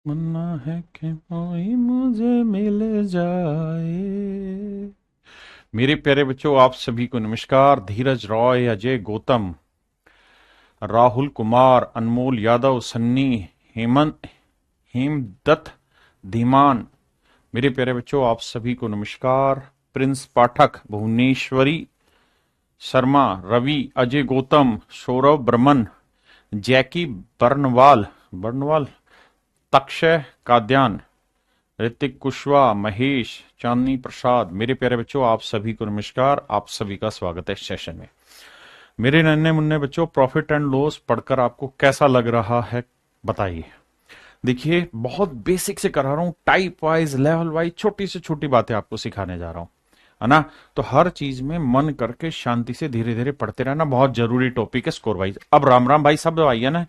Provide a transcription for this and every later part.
मन्ना है कि कोई मुझे मिल जाए। मेरे प्यारे बच्चों, आप सभी को नमस्कार। धीरज रॉय, अजय गौतम, राहुल कुमार, अनमोल यादव, सन्नी, हेमंत, हेमदत्त, धीमान। मेरे प्यारे बच्चों, आप सभी को नमस्कार। प्रिंस पाठक, भुवनेश्वरी शर्मा, रवि, अजय गौतम, सौरभ बर्मन, जैकी बर्नवाल बर्नवाल तक्षय काद्यान, ऋतिक कुशवाहा, महेश, चांदनी प्रसाद। मेरे प्यारे बच्चों, आप सभी को नमस्कार। आप सभी का स्वागत है इस सेशन में। मेरे नन्हे मुन्ने बच्चों, प्रॉफिट एंड लॉस पढ़कर आपको कैसा लग रहा है बताइए। देखिए, बहुत बेसिक से करा रहा हूं, टाइप वाइज, लेवल वाइज, छोटी से छोटी बातें आपको सिखाने जा रहा हूं, है ना। तो हर चीज में मन करके शांति से धीरे धीरे पढ़ते रहना, बहुत जरूरी टॉपिक है स्कोर वाइज। अब राम राम भाई सब आइए ना।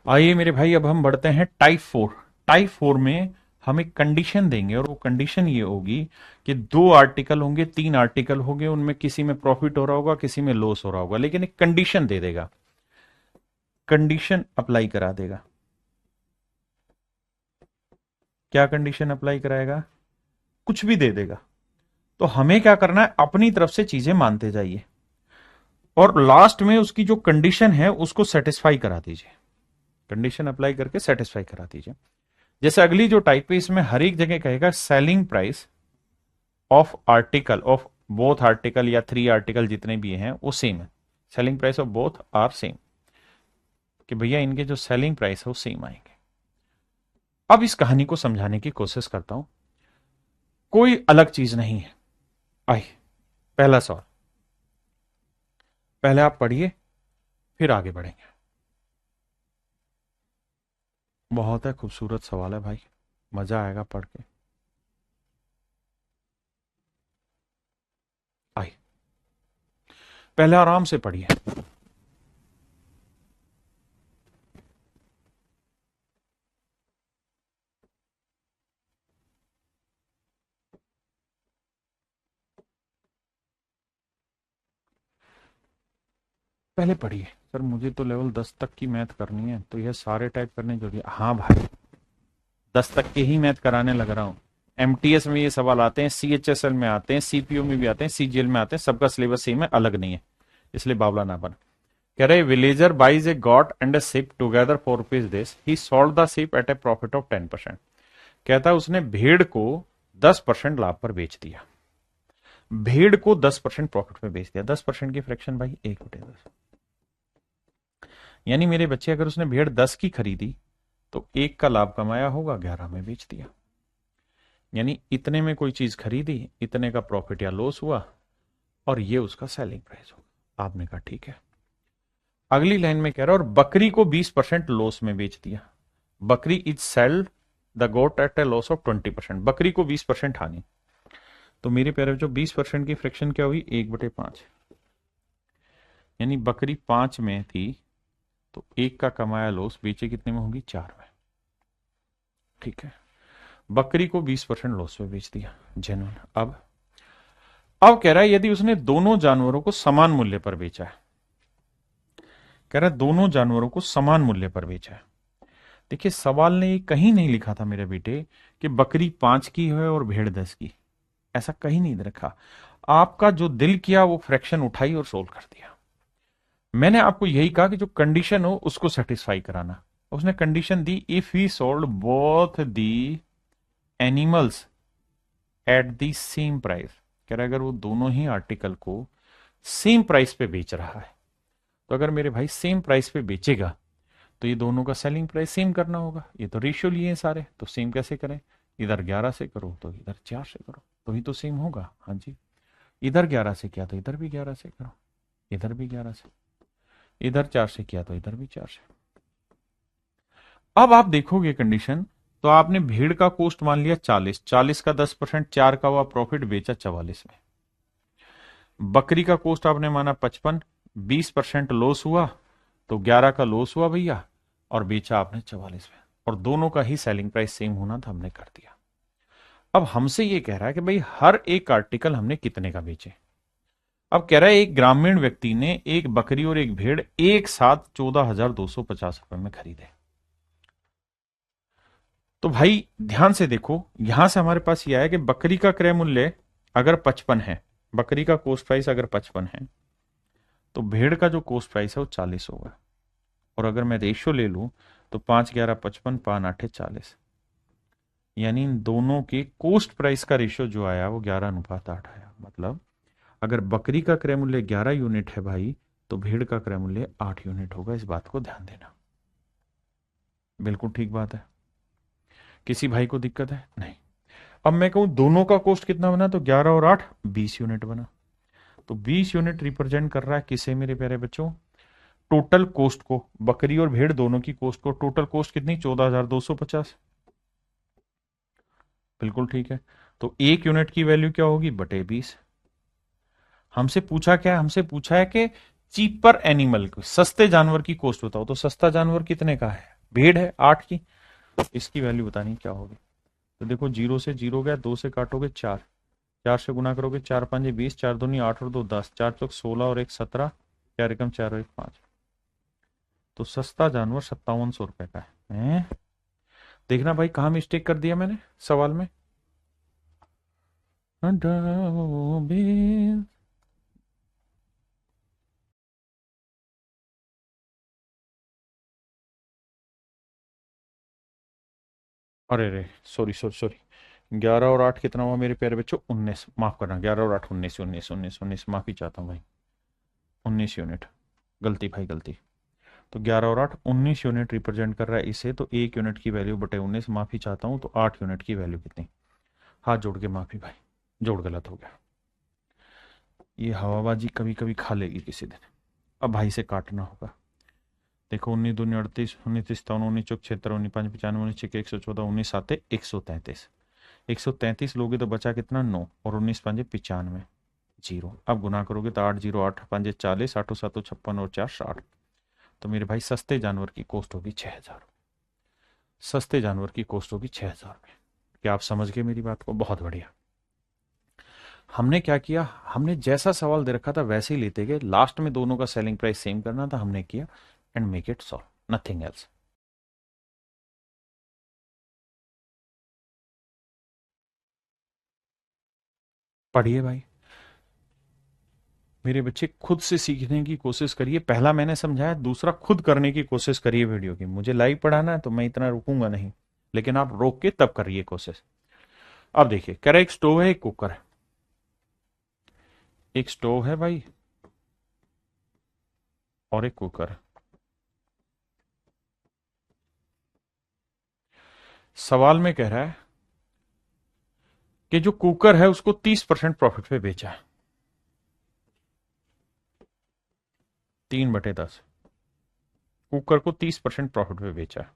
आइए मेरे भाई, अब हम बढ़ते हैं टाइप फोर। टाइप फोर में हम एक कंडीशन देंगे और वो कंडीशन ये होगी कि दो आर्टिकल होंगे, तीन आर्टिकल होंगे, उनमें किसी में प्रॉफिट हो रहा होगा, किसी में लॉस हो रहा होगा, लेकिन एक कंडीशन दे देगा, कंडीशन अप्लाई करा देगा। क्या कंडीशन अप्लाई कराएगा? कुछ भी दे देगा। तो हमें क्या करना है, अपनी तरफ से चीजें मानते जाइए और लास्ट में उसकी जो कंडीशन है उसको सेटिस्फाई करा दीजिए। कंडीशन अप्लाई करके सेटिस्फाई करा दीजिए। जैसे अगली जो टाइप है, इसमें हर एक जगह कहेगा selling price of article of both article या थ्री आर्टिकल जितने भी हैं वो सेम है। Selling price of both are same, कि भैया इनके जो सेलिंग प्राइस है वो सेम आएंगे। अब इस कहानी को समझाने की कोशिश करता हूं, कोई अलग चीज नहीं है। आई, पहला सवाल, पहले आप पढ़िए फिर आगे बढ़ेंगे। बहुत है खूबसूरत सवाल है भाई, मजा आएगा पढ़ के। आई, पहले आराम से पढ़िए। पहले पढ़िए। सर मुझे तो लेवल 10 तक की मैथ करनी है, तो यह सारे टाइप करने जरूरी है? हाँ भाई, 10 तक के ही मैथ कराने लग रहा हूँ। एमटीएस में ये सवाल आते हैं, सीएचएसएल में आते हैं, सीपीयू में भी आते हैं, सीजीएल में आते हैं, सबका सिलेबस सेम है, अलग नहीं है, इसलिए बावला ना बन। कह रहे villager buys a goat and a sheep together for rupees this, he sold the sheep at a profit of 10%। कहता है उसने भेड़ को 10% लाभ पर बेच दिया। भेड़ को 10% प्रॉफिट में बेच दिया। 10% की फ्रैक्शन भाई 1/10। यानी मेरे बच्चे, अगर उसने भेड़ 10 की खरीदी तो एक का लाभ कमाया होगा, 11 में बेच दिया। यानी इतने में कोई चीज खरीदी, इतने का प्रॉफिट या लॉस हुआ, और ये उसका सेलिंग प्राइस होगा। आपने कहा ठीक है। अगली लाइन में कह रहा है और बकरी को 20% लॉस में बेच दिया। बकरी is sold the goat at a loss of 20%। बकरी को 20% हानि। तो मेरे प्यारे जो 20% की फ्रैक्शन क्या हुई, 1/5। यानी बकरी 5 में थी तो एक का कमाया लॉस बेचे कितने में होगी, 4 में। ठीक है, बकरी को 20% लॉस में बेच दिया, जेन्युइन। अब कह रहा है यदि उसने दोनों जानवरों को समान मूल्य पर बेचा है। कह रहा है दोनों जानवरों को समान मूल्य पर बेचा है। देखिए, सवाल ने ये कहीं नहीं लिखा था मेरे बेटे कि बकरी 5 की है और भेड़ 10 की। ऐसा कहीं नहीं रखा। आपका जो दिल किया वो फ्रैक्शन उठाई और सोल्व कर दिया। मैंने आपको यही कहा कि जो कंडीशन हो उसको सेटिस्फाई कराना। उसने condition the, if he sold both the animals at the same price. कह रहा है अगर वो दोनों ही आर्टिकल को सेम प्राइस पे बेच रहा है, तो अगर मेरे भाई सेम प्राइस पे बेचेगा तो ये दोनों का सेलिंग प्राइस सेम करना होगा। ये तो रेशियो लिए हैं सारे, तो सेम कैसे करें? इधर 11 से करो तो इधर 4 से करो, तो ही तो सेम होगा। हाँ जी, इधर 11 से किया तो इधर भी 11 से करो, इधर भी 11 से, इधर 4 से किया तो इधर भी 4 से। अब आप देखोगे कंडीशन, तो आपने भेड़ का कॉस्ट मान लिया 40, 40 का 10%, 4 का हुआ प्रॉफिट, बेचा 44 में। बकरी का कॉस्ट आपने माना 55, 20% लॉस हुआ तो 11 का लॉस हुआ भैया, और बेचा आपने 44 में, और दोनों का ही सेलिंग प्राइस सेम होना था, हमने कर दिया। अब हमसे ये कह रहा है कि भाई हर एक आर्टिकल हमने कितने का बेचे। अब कह रहा है एक ग्रामीण व्यक्ति ने एक बकरी और एक भेड़ एक साथ 14,250 रुपए में खरीदे। तो भाई ध्यान से देखो, यहां से हमारे पास यह है कि बकरी का क्रय मूल्य अगर 55 है, बकरी का कोस्ट प्राइस अगर 55 है, तो भेड़ का जो कोस्ट प्राइस है वो 40 होगा। और अगर मैं रेशियो ले लूं तो 5 11 55, 5 8 40, यानी इन दोनों के कोस्ट प्राइस का रेशियो जो आया वो 11:8 आया। मतलब अगर बकरी का क्रय मूल्य 11 यूनिट है भाई, तो भेड़ का क्रय मूल्य 8 यूनिट होगा। इस बात को ध्यान देना, बिल्कुल ठीक बात है। किसी भाई को दिक्कत है? नहीं। अब मैं कहूं दोनों का कोस्ट कितना बना, तो 11 और 8 20 यूनिट बना। तो 20 यूनिट रिप्रेजेंट कर रहा है किसे मेरे प्यारे बच्चों? टोटल कोस्ट को। बकरी और भेड़ दोनों की कोस्ट को। टोटल कोस्ट कितनी? 14,250। बिल्कुल ठीक है। तो 1 यूनिट की वैल्यू क्या होगी? बटे 20। हमसे पूछा क्या है? हमसे पूछा है कि चीपर एनिमल, सस्ते जानवर की कोस्ट बताओ। तो सस्ता जानवर कितने का है? भेड़ है, 8 की। इसकी वैल्यू बतानी क्या होगी। तो देखो, 0 से 0 गया, 2 से काटोगे 4, 4 से गुना करोगे 4 5 20, 4 दूनी 8 और 2 10, 4 चौक 16 और 1 17, 4 एकम 4 और 1 5। तो सस्ता जानवर 5700 रुपए का है। देखना भाई कहां मिस्टेक कर दिया मैंने सवाल में। अरे रे, सॉरी सॉरी सॉरी, 11 और 8 कितना हुआ मेरे प्यारे बच्चों? 19। माफ करना, 11 और 8 19, 19 19 19, माफी चाहता हूँ भाई, 19 यूनिट। गलती भाई, गलती। तो 11 और 8 19 यूनिट रिप्रेजेंट कर रहा है इसे। तो 1 यूनिट की वैल्यू बटे 19, माफी चाहता हूँ। तो 8 यूनिट की वैल्यू कितनी? हाथ जोड़ के माफी भाई, जोड़ गलत हो गया। ये हवाबाजी कभी कभी खा लेगी किसी दिन। अब भाई से काटना होगा। देखो, 19 दूनी 38, 19 57, 19 चौक 76, 19 5 95, 19 6 114, 19 7 133। 133 लोगे तो बचा कितना? 9। और 19 5 95, 0। अब गुना करोगे तो 8 0 8 5 40, 8 7 56 और 4 60। तो मेरे भाई सस्ते जानवर की कॉस्ट होगी 6,000। सस्ते जानवर की कॉस्ट होगी 6,000 में। क्या आप समझ गए मेरी बात को? बहुत बढ़िया। हमने क्या किया, हमने जैसा सवाल दे रखा था वैसे ही लेते गए। लास्ट में दोनों का सेलिंग प्राइस सेम करना था, हमने किया। And make it solve, nothing else. पढ़िए भाई मेरे बच्चे, खुद से सीखने की कोशिश करिए। पहला मैंने समझाया, दूसरा खुद करने की कोशिश करिए वीडियो की। मुझे लाइव पढ़ाना है तो मैं इतना रुकूंगा नहीं, लेकिन आप रोक के तब करिए कोशिश। अब देखिए, कह रहा है एक स्टोव है, एक कुकर है। एक स्टोव है भाई और एक कुकर है। सवाल में कह रहा है कि जो कुकर है उसको 30% प्रॉफिट पे बेचा है। 3/10 कुकर को 30% प्रॉफिट पे बेचा है।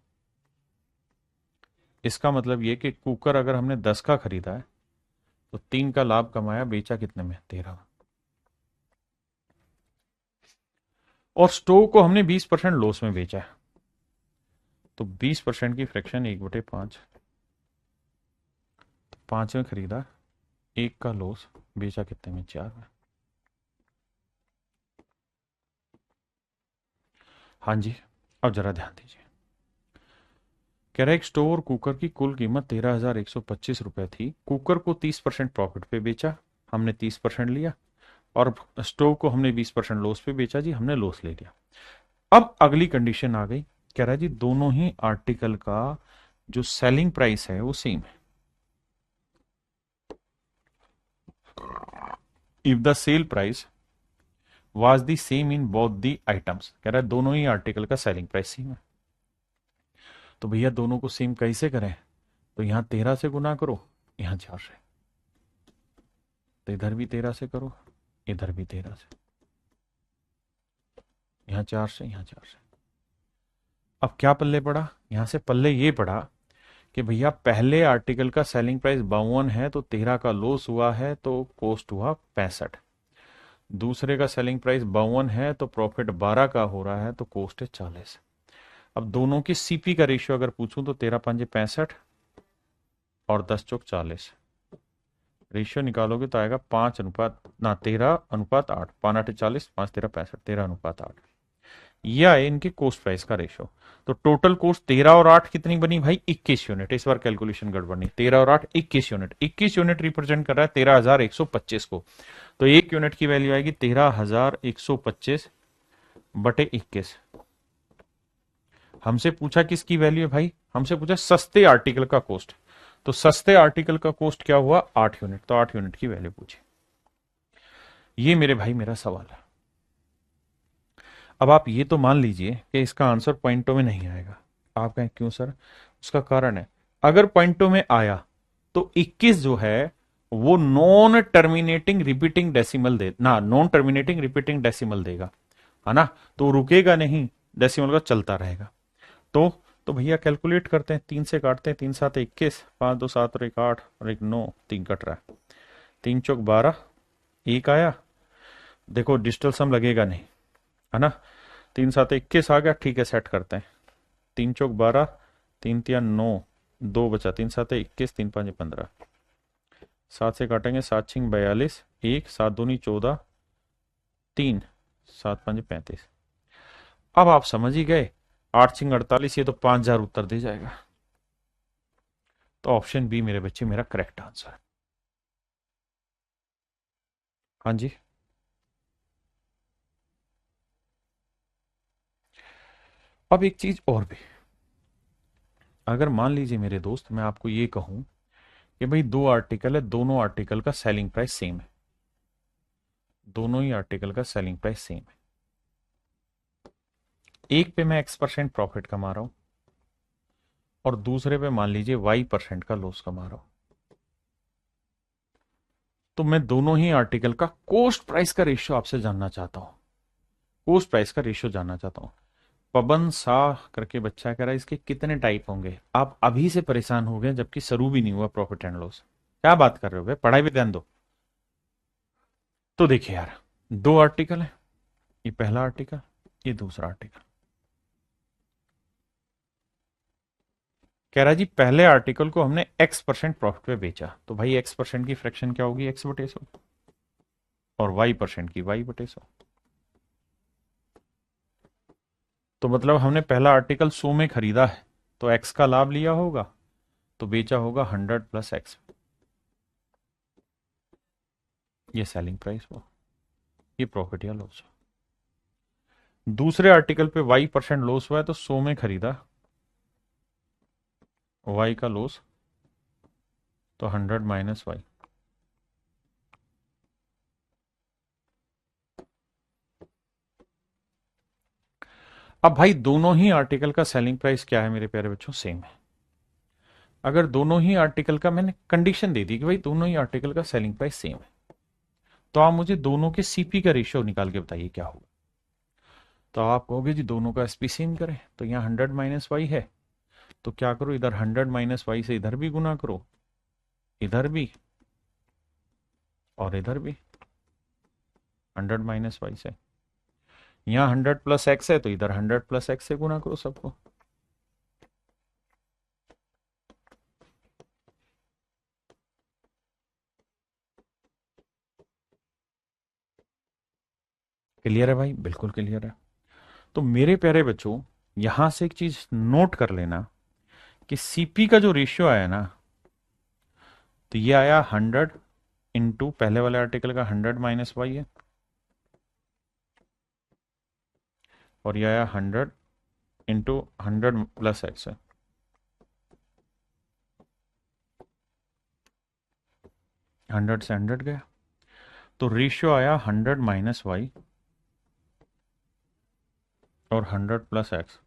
इसका मतलब ये कि कुकर अगर हमने 10 का खरीदा है तो 3 का लाभ कमाया, बेचा कितने में? 13। और स्टोव को हमने 20% लॉस में बेचा है। तो 20% की फ्रैक्शन 1/5। 5 में खरीदा, 1 का लॉस, बेचा कितने में? 4 में। हाँ जी, अब जरा ध्यान दीजिए। कह रहा है एक स्टोव और कुकर की कुल कीमत 13,125 रुपए थी। कुकर को 30% प्रॉफिट पे बेचा, हमने 30% लिया। और स्टोव को हमने 20% लॉस पे बेचा जी, हमने लॉस ले लिया। अब अगली कंडीशन आ गई। कह रहा है जी दोनों ही आर्टिकल का जो सेलिंग प्राइस है वो सेम है। If the sale price was the same in both the items. कह रहा है दोनों ही आर्टिकल का सेलिंग प्राइस सेम है। तो भैया दोनों को सेम कैसे करें? तो यहां 13 से गुना करो, यहां 4 से। तो इधर भी 13 से करो, इधर भी 13 से। यहां 4 से, यहां 4 से। अब क्या पल्ले पड़ा? यहां से पल्ले ये पड़ा कि भैया पहले आर्टिकल का सेलिंग प्राइस 52 है, तो 13 का लॉस हुआ है, तो कॉस्ट हुआ 65। दूसरे का सेलिंग प्राइस 52 है, तो प्रॉफिट 12 का हो रहा है, तो कॉस्ट है 40। अब दोनों की सीपी का रेशियो अगर पूछूं तो 13 5 65 और 10 चौक 40। रेशियो निकालोगे तो आएगा 13:8, 5×8 = 40, 5×13 = 65, 13:8। ये आए इनके कोस्ट प्राइस का रेशियो। तो टोटल कोस्ट 13 और 8 कितनी बनी भाई? 21 यूनिट। इस बार कैलकुलेशन गड़बड़ नहीं, 13 और 8 21 यूनिट। 21 यूनिट रिप्रेजेंट कर रहा है 13,125 को। तो एक यूनिट की वैल्यू आएगी 13,125 बटे 21। हमसे पूछा किसकी वैल्यू है भाई? हमसे पूछा सस्ते आर्टिकल का कोस्ट। तो सस्ते आर्टिकल का कोस्ट क्या हुआ? 8 यूनिट। तो 8 यूनिट की वैल्यू पूछी। ये मेरे भाई मेरा सवाल है। अब आप ये तो मान लीजिए कि इसका आंसर पॉइंटों में नहीं आएगा। आप कहें क्यों सर? उसका कारण है, अगर पॉइंटों में आया तो 21 जो है वो non terminating repeating decimal non terminating repeating decimal देगा, है ना? तो रुकेगा नहीं, डेसिमल का चलता रहेगा। तो भैया कैलकुलेट करते हैं, 3 से काटते हैं, 3 7 21, 5 2 7 और 1 8 और 1 9, 3 कट रहा है, 3 चौक 12, 1 आया। देखो डिजिटल सम लगेगा नहीं, है ना? 3 7 21 आ गया, ठीक है, सेट करते हैं। 3 चौक 12, 3 3 9, 2 बचा, 3 7 21, 3 5 15, 7 से काटेंगे, 7 6 42, 1 7 2 14, 3 7 5 35। अब आप समझ ही गए, 8 6 48, ये तो 5,000 उत्तर दे जाएगा। तो ऑप्शन बी मेरे बच्चे मेरा करेक्ट आंसर है। हाँ जी। अब एक चीज और भी, अगर मान लीजिए मेरे दोस्त मैं आपको ये कहूं कि भाई 2 आर्टिकल है, दोनों आर्टिकल का सेलिंग प्राइस सेम है, दोनों ही आर्टिकल का सेलिंग प्राइस सेम है। एक पे मैं X% प्रॉफिट कमा रहा हूं और दूसरे पे मान लीजिए Y% का लॉस कमा रहा हूं। तो मैं दोनों ही आर्टिकल का कोस्ट प्राइस का रेशियो आपसे जानना चाहता हूं, कोस्ट प्राइस का रेशियो जानना चाहता हूं। पवन शाह करके बच्चा कह रहा है इसके कितने टाइप होंगे? आप अभी से परेशान हो गए जबकि शुरू भी नहीं हुआ प्रॉफिट एंड लॉस। क्या बात कर रहे हो भाई, पढ़ाई पे ध्यान दो। तो देखिए यार, 2 आर्टिकल है, ये पहला आर्टिकल, ये दूसरा आर्टिकल। कह रहा है जी पहले आर्टिकल को हमने X% प्रॉफिट पे बेचा, तो भाई X% की फ्रैक्शन क्या होगी? X/100, और Y% की Y/100। तो मतलब हमने पहला आर्टिकल 100 में खरीदा है, तो X का लाभ लिया होगा, तो बेचा होगा 100 + X। ये सेलिंग प्राइस हुआ, ये प्रॉफिट या लॉस। दूसरे आर्टिकल पे Y% लॉस हुआ है, तो 100 में खरीदा, Y का लॉस, तो 100 - Y। अब भाई दोनों ही आर्टिकल का सेलिंग प्राइस क्या है मेरे प्यारे बच्चों? सेम है। अगर दोनों ही आर्टिकल का, मैंने कंडीशन दे दी कि भाई दोनों ही आर्टिकल का सेलिंग प्राइस सेम है, तो आप मुझे दोनों के सीपी का रेशियो निकाल के बताइए क्या होगा। तो आप कहोगे जी दोनों का एसपी सेम करें, तो यहाँ 100 - Y है, तो क्या करो, इधर 100 - Y से इधर भी गुना करो, इधर भी और इधर भी 100 - Y से। यहाँ 100 + X है, तो इधर 100 + X से गुना करो सबको। क्लियर है भाई? बिल्कुल क्लियर है। तो मेरे प्यारे बच्चों, यहां से एक चीज नोट कर लेना कि सीपी का जो रेशियो आया ना, तो ये आया 100 इंटू पहले वाले आर्टिकल का 100 - Y है, और ये आया 100 इंटू 100 + X है। हंड्रेड से 100 गया, तो रेशियो आया 100 - Y और 100 + X।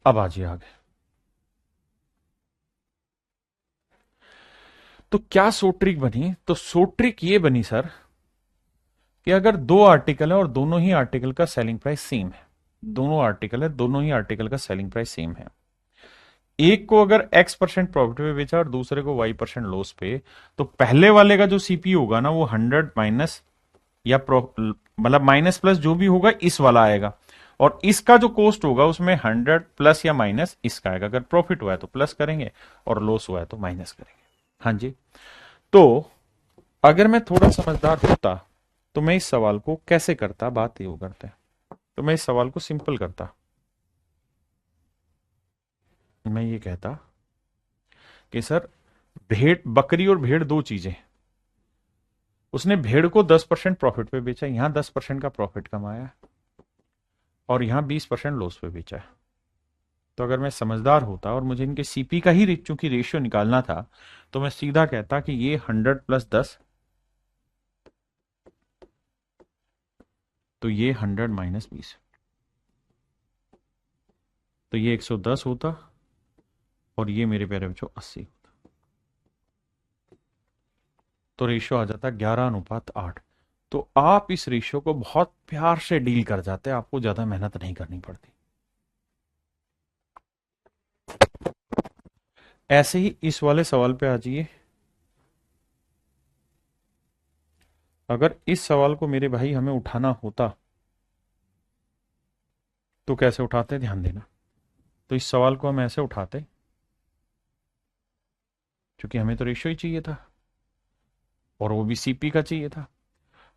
अब आ जाइए आगे। तो क्या सोट्रिक बनी? तो सोट्रिक ये बनी सर कि अगर 2 आर्टिकल है और दोनों ही आर्टिकल का सेलिंग प्राइस सेम है, दोनों आर्टिकल है, दोनों ही आर्टिकल का सेलिंग प्राइस सेम है, एक को अगर X% प्रॉफिट पे बेचा और दूसरे को Y% लॉस पे, तो पहले वाले का जो सीपी होगा ना, वो 100 माइनस या मतलब माइनस प्लस जो भी होगा इस वाला आएगा, और इसका जो कॉस्ट होगा उसमें 100 प्लस या माइनस इसका आएगा। अगर प्रॉफिट हुआ है तो प्लस करेंगे और लॉस हुआ है तो माइनस करेंगे। हाँ जी। तो अगर मैं थोड़ा समझदार होता तो मैं इस सवाल को कैसे करता, बात ये करते हैं, तो मैं इस सवाल को सिंपल करता। मैं ये कहता कि सर, भेड़, बकरी और भेड़ दो चीजें। उसने भेड़ को 10% प्रॉफिट पे बेचा, यहां 10% का प्रॉफिट कमाया, और यहां 20% लॉस पे बेचा है। तो अगर मैं समझदार होता और मुझे इनके सीपी का ही चूंकि रेशियो निकालना था, तो मैं सीधा कहता कि ये 100 + 10, तो ये 100 - 20, तो ये 110 होता, और ये मेरे प्यारे बच्चों 80 होता। तो रेशियो आ जाता 11:8। तो आप इस रेशियो को बहुत प्यार से डील कर जाते, आपको ज्यादा मेहनत नहीं करनी पड़ती। ऐसे ही इस वाले सवाल पे आ जाइए। अगर इस सवाल को मेरे भाई हमें उठाना होता तो कैसे उठाते, ध्यान देना। तो इस सवाल को हम ऐसे उठाते, क्योंकि हमें तो रेशियो ही चाहिए था और वो भी सीपी का चाहिए था।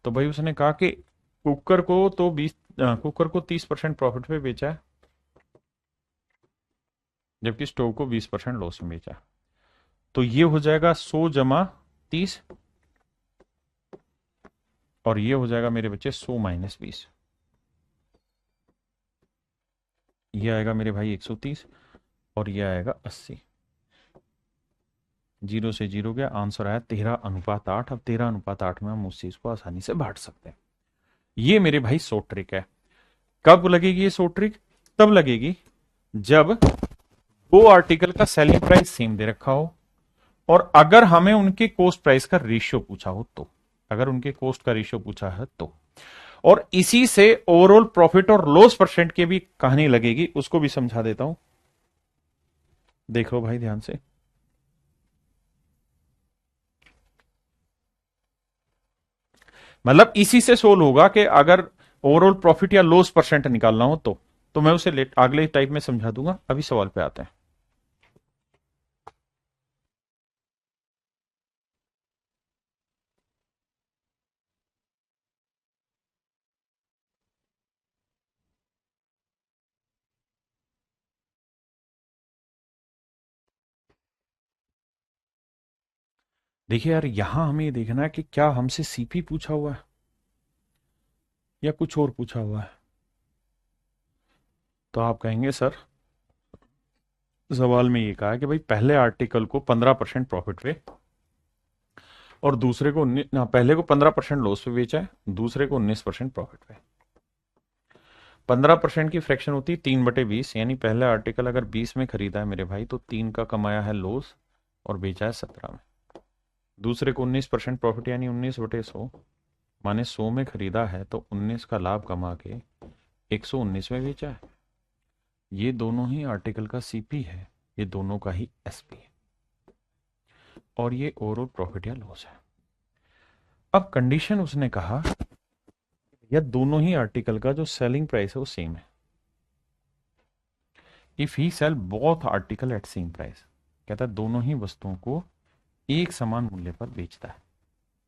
तो भाई उसने कहा कि कुकर को तो 30% प्रॉफिट पे बेचा है, जबकि स्टोव को 20% लॉस में बेचा। तो ये हो जाएगा 100 - 30, और ये हो जाएगा मेरे बच्चे 100 - 20। ये आएगा मेरे भाई 130, और ये आएगा 80। जीरो से जीरो गया, आंसर आया 13:8। अब 13:8 में हम उस चीज को आसानी से बांट सकते हैं। ये मेरे भाई सो ट्रिक है। कब लगेगी ये सो ट्रिक? तब लगेगी जब दो आर्टिकल का सेलिंग प्राइस सेम दे रखा हो, और अगर हमें उनके कोस्ट प्राइस का रेशियो पूछा हो तो। अगर उनके कोस्ट का रेशियो पूछा है तो, और इसी से ओवरऑल प्रॉफिट और लॉस परसेंट की भी कहानी लगेगी, उसको भी समझा देता हूं। देख लो भाई ध्यान से। मतलब इसी से सोल्व होगा कि अगर ओवरऑल प्रॉफिट या लॉस परसेंट निकालना हो तो मैं उसे अगले टाइप में समझा दूंगा। अभी सवाल पे आते हैं। देखिए यार, यहां हमें ये देखना है कि क्या हमसे सीपी पूछा हुआ है या कुछ और पूछा हुआ है। तो आप कहेंगे सर, सवाल में ये कहा है कि भाई पहले आर्टिकल को 15% प्रॉफिट पे और दूसरे को पहले को 15% लॉस पे बेचा है, दूसरे को 19% प्रॉफिट पे। 15% की फ्रैक्शन होती है 3/20, यानी पहला आर्टिकल अगर 20 में खरीदा है मेरे भाई तो 3 का कमाया है लॉस और बेचा है 17 में। दूसरे को 19% प्रॉफिट यानी 19/100, माने 100 में खरीदा है तो 19 का लाभ कमा के 119 में बेचा है। ये दोनों ही आर्टिकल का सीपी है, ये दोनों का ही एसपी है, और ये ओवरऑल प्रॉफिट या लॉस है। अब कंडीशन उसने कहा या दोनों ही आर्टिकल का जो सेलिंग प्राइस है वो सेम है। If he sell both article at same price, कहता है दोनों ही वस्तुओं को एक समान मूल्य पर बेचता है,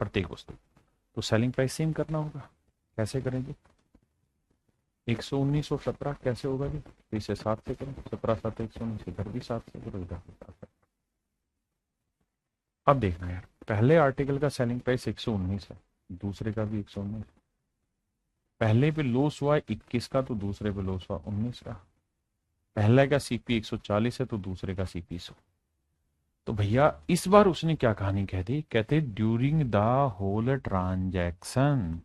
प्रत्येक वस्तु। तो सेलिंग प्राइस सेम करना होगा। कैसे करेंगे? 119 और 17 कैसे होगा जी? तो इसे 7 से करो, 17 7 119, इधर भी 7 से करो, इधर भी 7 से। अब देखना यार, पहले आर्टिकल का सेलिंग प्राइस 119 है, दूसरे का भी 119। पहले पे लॉस हुआ 21 का तो दूसरे पे लॉस हुआ 19 का। पहले का सीपी 140 है तो दूसरे का सीपी 100। तो भैया इस बार उसने क्या कहानी कह दी, कहते during the whole transaction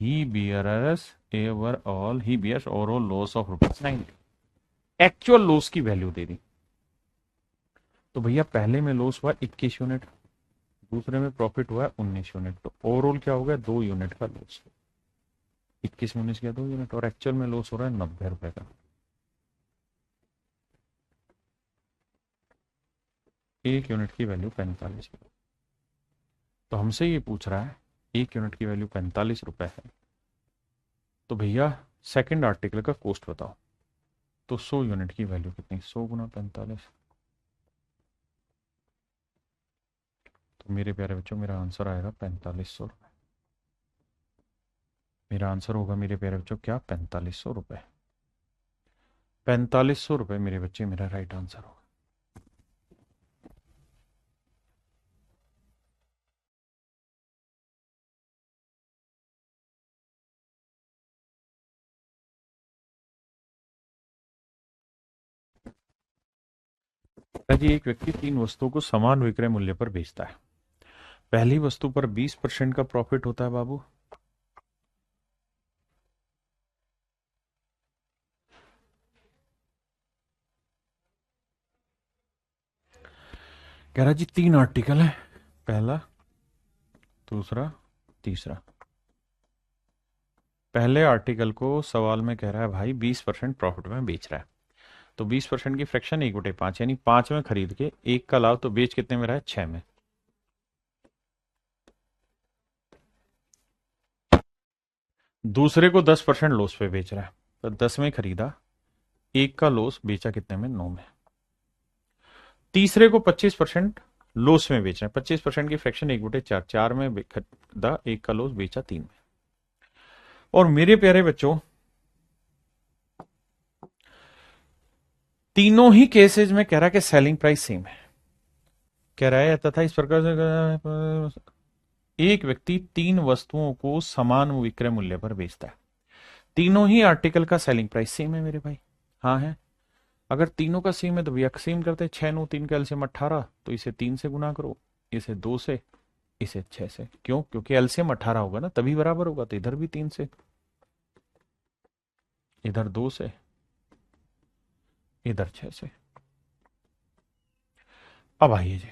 he bears overall loss of ₹90। Actual loss की वैल्यू दे दी। तो भैया पहले में लॉस हुआ 21 यूनिट, दूसरे में प्रॉफिट हुआ 19 यूनिट, तो ओवरऑल क्या हो गया? 2 यूनिट का लॉस। 21 19 गया 2 यूनिट, और एक्चुअल में लॉस हो रहा है 90 रुपए का। एक यूनिट की वैल्यू 45। तो हमसे ये पूछ रहा है एक यूनिट की वैल्यू 45 रुपए है, तो भैया सेकंड आर्टिकल का कॉस्ट बताओ। तो 100 यूनिट की वैल्यू कितनी? 100 × 45। तो मेरे प्यारे बच्चों मेरा आंसर आएगा 4500 रुपये। मेरा आंसर होगा मेरे प्यारे बच्चों क्या, 4500 रुपये। 4500 रुपये मेरे बच्चे मेरा राइट आंसर होगा। जी एक व्यक्ति 3 वस्तुओं को समान विक्रय मूल्य पर बेचता है। पहली वस्तु पर 20% का प्रॉफिट होता है बाबू। कह रहा जी 3 आर्टिकल है, पहला, दूसरा, तीसरा। पहले आर्टिकल को सवाल में कह रहा है भाई 20% प्रॉफिट में बेच रहा है, तो 20% की फ्रैक्शन 1/5 यानी 5 में खरीद के 1 का लाभ, तो बेच कितने में रहा है, 6 में। दूसरे को 10% लॉस पे बेच रहा है, तो 10 में खरीदा, 1 का लॉस, बेचा कितने में, 9 में। तीसरे को 25% लॉस में बेच रहे हैं, 25% की फ्रैक्शन 1/4, 4 में खरीदा, 1 का लॉस, बेचा 3 में। और मेरे प्यारे बच्चों तीनों ही केसेस में कह रहा है कि सेलिंग प्राइस सेम है। कह रहा है तथा इस प्रकार से एक व्यक्ति 3 वस्तुओं को समान विक्रय मूल्य पर बेचता है। तीनों ही आर्टिकल का सेलिंग प्राइस सेम है मेरे भाई। हाँ है। अगर तीनों का सेम है तो भैया सेम करते हैं, 6 9 3 का एलसीएम 18, तो इसे 3 से गुना करो, इसे 2 से, इसे 6 से। क्यों? क्योंकि एलसीएम 18 होगा ना, तभी बराबर होगा, तो इधर भी 3 से, इधर 2 से, इधर 6 से। अब आइए जी,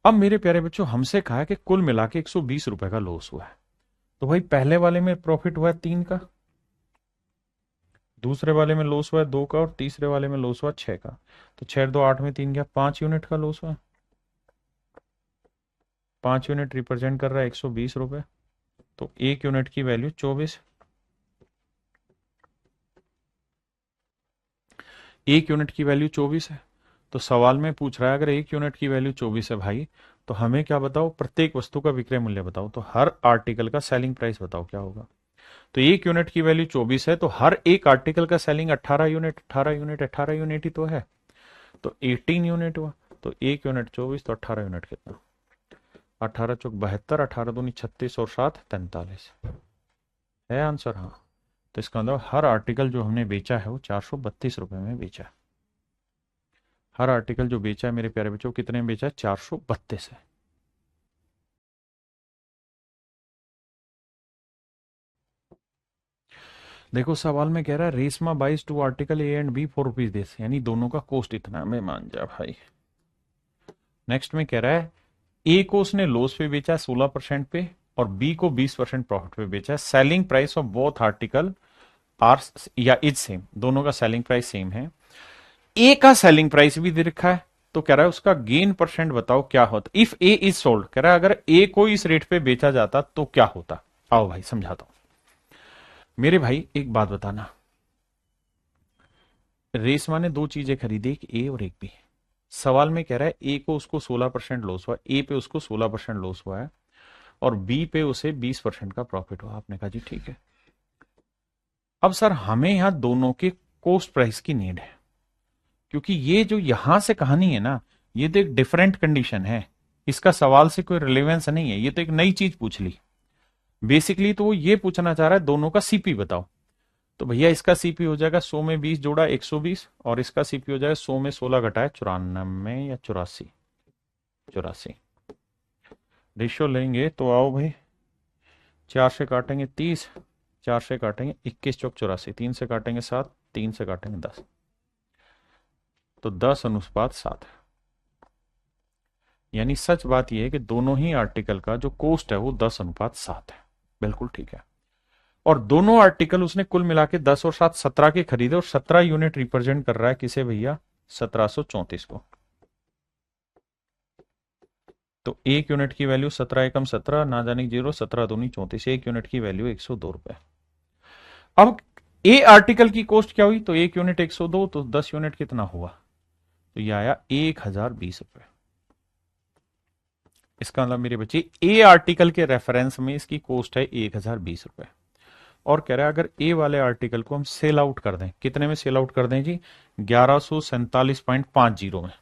अब मेरे प्यारे बच्चों हमसे कहा है कि कुल मिला के 120 रुपए का लॉस हुआ है। तो भाई पहले वाले में प्रॉफिट हुआ है 3 का, दूसरे वाले में लॉस हुआ है 2 का, और तीसरे वाले में लॉस हुआ 6 का। तो 6 2 8 में 3 गया, 5 यूनिट का लॉस हुआ। 5 यूनिट रिप्रेजेंट कर रहा है 120 रुपए, तो 1 यूनिट की वैल्यू 24। 1 यूनिट की वैल्यू 24 है। तो सवाल में पूछ रहा है अगर 1 यूनिट की वैल्यू 24 है भाई, तो हमें क्या बताओ, प्रत्येक वस्तु का विक्रय मूल्य बताओ, तो हर आर्टिकल का सेलिंग प्राइस बताओ क्या होगा। तो 1 यूनिट की वैल्यू 24 है, तो हर एक आर्टिकल का सेलिंग 18 यूनिट, 18 यूनिट, 18 यूनिट ही तो है, तो 18 यूनिट हुआ। तो 1 यूनिट 24, तो 18 यूनिट कितना, 18 चौक 72, 18 दूनी 36 और 7 43 है आंसर। हाँ, तो इसका मतलब हर आर्टिकल जो हमने बेचा है वो 432 रुपए में बेचा है। हर आर्टिकल जो बेचा है मेरे प्यारे बच्चों, कितने में बेचा है, 432 है। देखो सवाल में कह रहा है Reshma buys 2 article A and B ₹4 यानी दोनों का कॉस्ट इतना, मैं मान जा भाई। नेक्स्ट में कह रहा है ए को उसने लॉस पे बेचा 16% पे, और बी को 20% प्रॉफिट पे बेचा है। Selling price of both article are या इज सेम, दोनों का सेलिंग प्राइस सेम है। ए का सेलिंग प्राइस भी दे रखा है, तो कह रहा है उसका गेन परसेंट बताओ क्या होता। इफ ए इज सोल्ड, कह रहा है अगर ए को इस रेट पे बेचा जाता तो क्या होता। आओ भाई समझाता हूं। मेरे भाई एक बात बताना, रेशमा ने 2 चीजें खरीदी, एक ए और एक बी। सवाल में कह रहा है ए को उसको 16% लॉस हुआ, ए पे उसको 16% लॉस हुआ है, और बी पे उसे 20% का प्रॉफिट हुआ। आपने कहा जी ठीक है। अब सर हमें यहां दोनों के कॉस्ट प्राइस की नीड है, क्योंकि ये जो यहां से कहानी है ना, ये तो एक डिफरेंट कंडीशन है, इसका सवाल से कोई रिलेवेंस नहीं है, ये तो एक नई चीज पूछ ली। बेसिकली तो वो ये पूछना चाह रहा है दोनों का सीपी बताओ। तो भैया इसका सीपी हो जाएगा 100 में 20 जोड़ा 120, और इसका सीपी हो जाएगा 100 में 16 घटाए 94 या 84, 84 रेशियो लेंगे तो आओ भाई, 4 से काटेंगे 30, 4 से काटेंगे 21 चौक 84, 3 से काटेंगे 7, 3 से काटेंगे 10, तो 10:7 है। यानी सच बात यह है कि दोनों ही आर्टिकल का जो कॉस्ट है वो 10:7 है। बिल्कुल ठीक है। और दोनों आर्टिकल उसने कुल मिला के 10 और 7 17 के खरीदे, और 17 यूनिट रिप्रेजेंट कर रहा है किसे भैया, 1734 को। तो 1 यूनिट की वैल्यू 17 एकम 17, ना जाने 0, 17 दूनी 34, 1 यूनिट की वैल्यू 102 रुपए। अब ए आर्टिकल की कॉस्ट क्या हुई, तो 1 यूनिट 102, तो 10 यूनिट कितना हुआ, तो ये आया 1020 रुपए। इसका मतलब मेरे बच्चे ए आर्टिकल के रेफरेंस में इसकी कॉस्ट है 1020 रुपए। और कह रहा है अगर ए वाले आर्टिकल को हम सेल आउट कर दें, कितने में सेल आउट कर दें जी? 1147.50 में,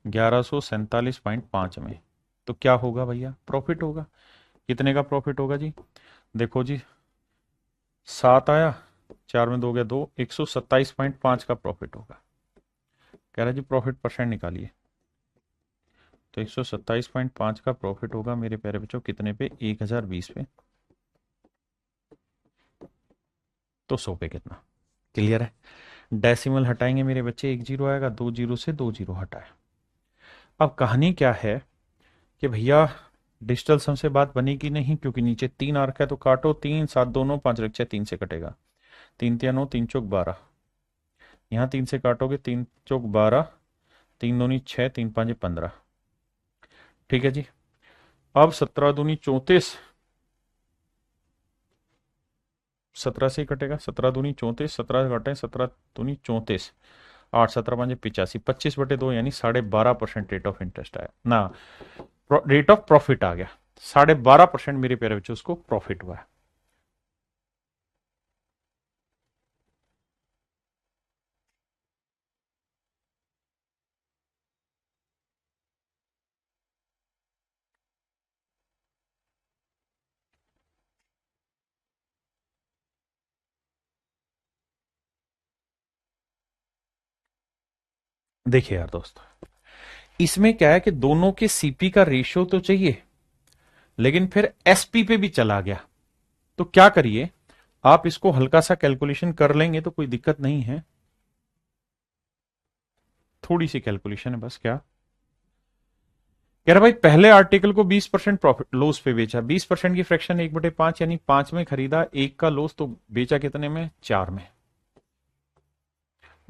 1147.5 में। तो क्या होगा भैया? प्रॉफिट होगा। कितने का प्रॉफिट होगा जी? देखो जी, 7 आया, 4 में 2 गया 2, 127.5 का प्रॉफिट होगा। कह रहा जी प्रॉफिट परसेंट निकालिए। तो 127.5 का प्रॉफिट होगा मेरे प्यारे बच्चों कितने पे? 1020 पे। तो 100 पे कितना? क्लियर है? डेसिमल हटाएंगे मेरे बच्चे, 1 जीरो आएगा, 2 जीरो से 2 जीरो हटाए। अब कहानी क्या है कि भैया डिजिटल सम से बात बनेगी नहीं, क्योंकि नीचे 3 आ रखा है। तो काटो, 3 7 दोनों, 5 रक्षा 3 से कटेगा, 3 3 9, 3 चौक 12। यहाँ 3 से काटोगे, 3 चौक 12, 3 दूनी 6, 3 5 15। ठीक है जी। अब 17 दूनी 34, 17 से ही कटेगा, 17 दूनी 34, 17 घटे 17 दूनी 34, 8 17 5 85, 25/2 यानी 12.5% रेट ऑफ इंटरेस्ट आया ना, रेट ऑफ प्रॉफिट आ गया। 12.5% मेरे प्यारे बच्चों उसको प्रॉफिट हुआ है। देखिए यार दोस्तों, इसमें क्या है कि दोनों के सीपी का रेशियो तो चाहिए, लेकिन फिर एसपी पे भी चला गया। तो क्या करिए, आप इसको हल्का सा कैलकुलेशन कर लेंगे तो कोई दिक्कत नहीं है। थोड़ी सी कैलकुलेशन है बस। क्या कह रहा भाई, पहले आर्टिकल को 20% प्रॉफिट लॉस पे बेचा, 20% की फ्रैक्शन 1/5 यानी 5 में खरीदा, 1 का लॉस, तो बेचा कितने में? 4 में।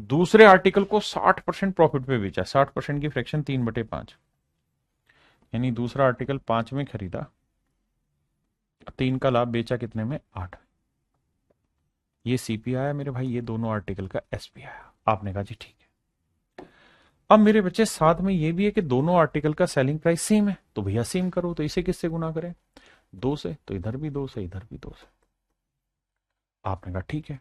दूसरे आर्टिकल को 60% प्रॉफिट पे बेचा, 60% की फ्रैक्शन 3/5 यानी दूसरा आर्टिकल 5 में खरीदा, 3 का लाभ, बेचा कितने में? 8। ये सीपी आया मेरे भाई, ये दोनों आर्टिकल का एसपी आया। आपने कहा जी ठीक है। अब मेरे बच्चे साथ में ये भी है कि दोनों आर्टिकल का सेलिंग प्राइस सेम है, तो भैया सेम करो। तो इसे किससे गुना करें? 2 से। तो इधर भी 2 से, इधर भी 2 से। आपने कहा ठीक है।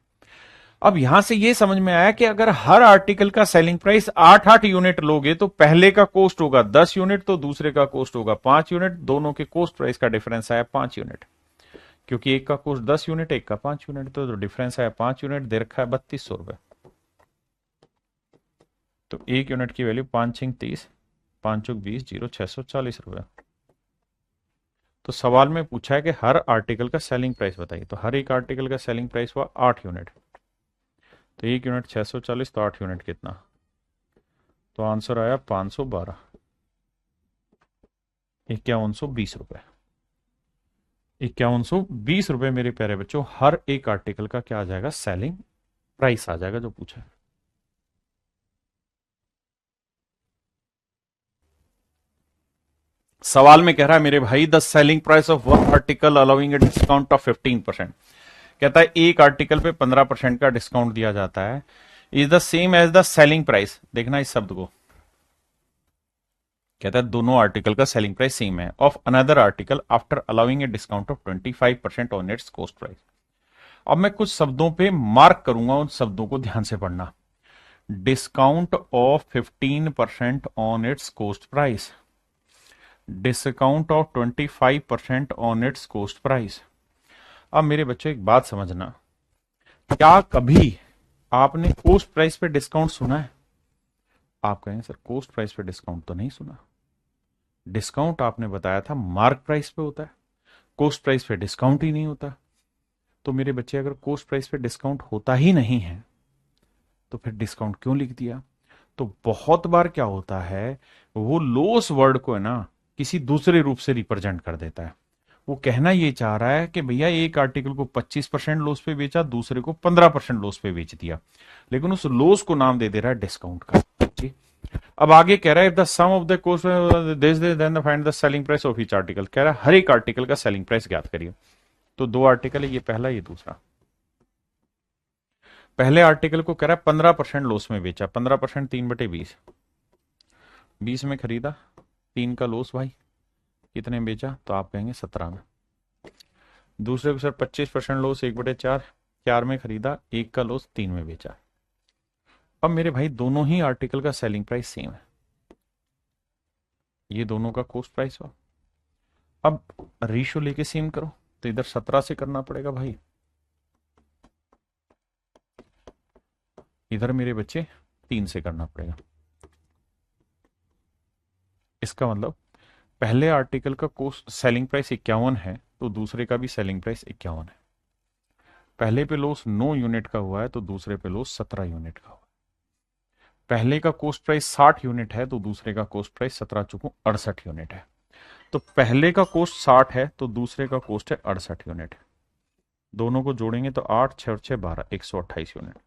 अब यहां से ये समझ में आया कि अगर हर आर्टिकल का सेलिंग प्राइस 8-8 यूनिट लोगे तो पहले का कॉस्ट होगा 10 यूनिट, तो दूसरे का कॉस्ट होगा 5 यूनिट। दोनों के कॉस्ट प्राइस का डिफरेंस आया 5 यूनिट, क्योंकि एक का कॉस्ट 10 यूनिट, एक का 5 यूनिट, तो डिफरेंस आया 5 यूनिट। दे रखा है 3200 रुपए। तो एक यूनिट की वैल्यू 5 6 30, 5 चौक 20, 0 640 रुपए। तो सवाल में पूछा है कि हर आर्टिकल का सेलिंग प्राइस बताइए। तो हर एक आर्टिकल का सेलिंग प्राइस हुआ 8 यूनिट, तो एक यूनिट 640, तो 8 यूनिट कितना? तो आंसर आया 512, 5120 रुपए। 5120 रुपए मेरे प्यारे बच्चों, हर एक आर्टिकल का क्या आ जाएगा? सेलिंग प्राइस आ जाएगा, जो पूछा है। सवाल में कह रहा है मेरे भाई, the selling price of one article allowing a discount of 15%। कहता है एक आर्टिकल पे 15% का डिस्काउंट दिया जाता है, is the same as the selling price. देखना इस शब्द को, कहता है दोनों आर्टिकल का सेलिंग प्राइस सेम है, of another article after allowing a discount of 25% on its cost price. अब मैं कुछ शब्दों पे मार्क करूंगा, उन शब्दों को ध्यान से पढ़ना। Discount of 15% on its cost price, discount of 25% on its cost price. अब मेरे बच्चों एक बात समझना, क्या कभी आपने कॉस्ट प्राइस पे डिस्काउंट सुना है? आप कहें सर कॉस्ट प्राइस पे डिस्काउंट तो नहीं सुना। डिस्काउंट आपने बताया था मार्क प्राइस पे होता है, कॉस्ट प्राइस पे डिस्काउंट ही नहीं होता। तो मेरे बच्चे, अगर कॉस्ट प्राइस पे डिस्काउंट होता ही नहीं है तो फिर डिस्काउंट क्यों लिख दिया? तो बहुत बार क्या होता है, वो लॉस वर्ड को है ना किसी दूसरे रूप से रिप्रेजेंट कर देता है। वो कहना ये चाह रहा है कि भैया एक आर्टिकल को 25% लॉस पे बेचा, दूसरे को 15% लॉस पे बेच दिया, लेकिन उस लॉस को नाम दे दे रहा है डिस्काउंट का। जी। अब आगे कह रहा है, if the sum of the cost this then find the selling price of each article. कह रहा है हर एक आर्टिकल का सेलिंग प्राइस ज्ञात करिए। तो 2 आर्टिकल है, ये पहला ये दूसरा। पहले आर्टिकल को कह रहा है 15% लॉस में बेचा, 15% 3/20, 20 में खरीदा, 3 का लॉस भाई, कितने बेचा, तो आप कहेंगे 17 में। दूसरे को सर 25% लॉस, 1/4, 4 में खरीदा, 1 का लॉस, 3 में बेचा। अब मेरे भाई दोनों ही आर्टिकल का सेलिंग प्राइस सेम है, ये दोनों का कॉस्ट प्राइस हुआ। अब रेशियो लेके सेम करो, तो इधर 17 से करना पड़ेगा भाई, इधर मेरे बच्चे 3 से करना पड़ेगा। इसका मतलब पहले आर्टिकल का कॉस्ट सेलिंग प्राइस 51 है, तो दूसरे का भी सेलिंग प्राइस 51 है। पहले पे लॉस 9 यूनिट का हुआ है, तो दूसरे पे लॉस 17 यूनिट का हुआ है। पहले का कॉस्ट प्राइस 60 यूनिट है, तो दूसरे का कॉस्ट प्राइस 17 चुकू 68 यूनिट है। तो पहले का कॉस्ट 60 है, तो दूसरे का कॉस्ट है 68 यूनिट। दोनों को जोड़ेंगे तो 8 6 और 6 12, 128 यूनिट।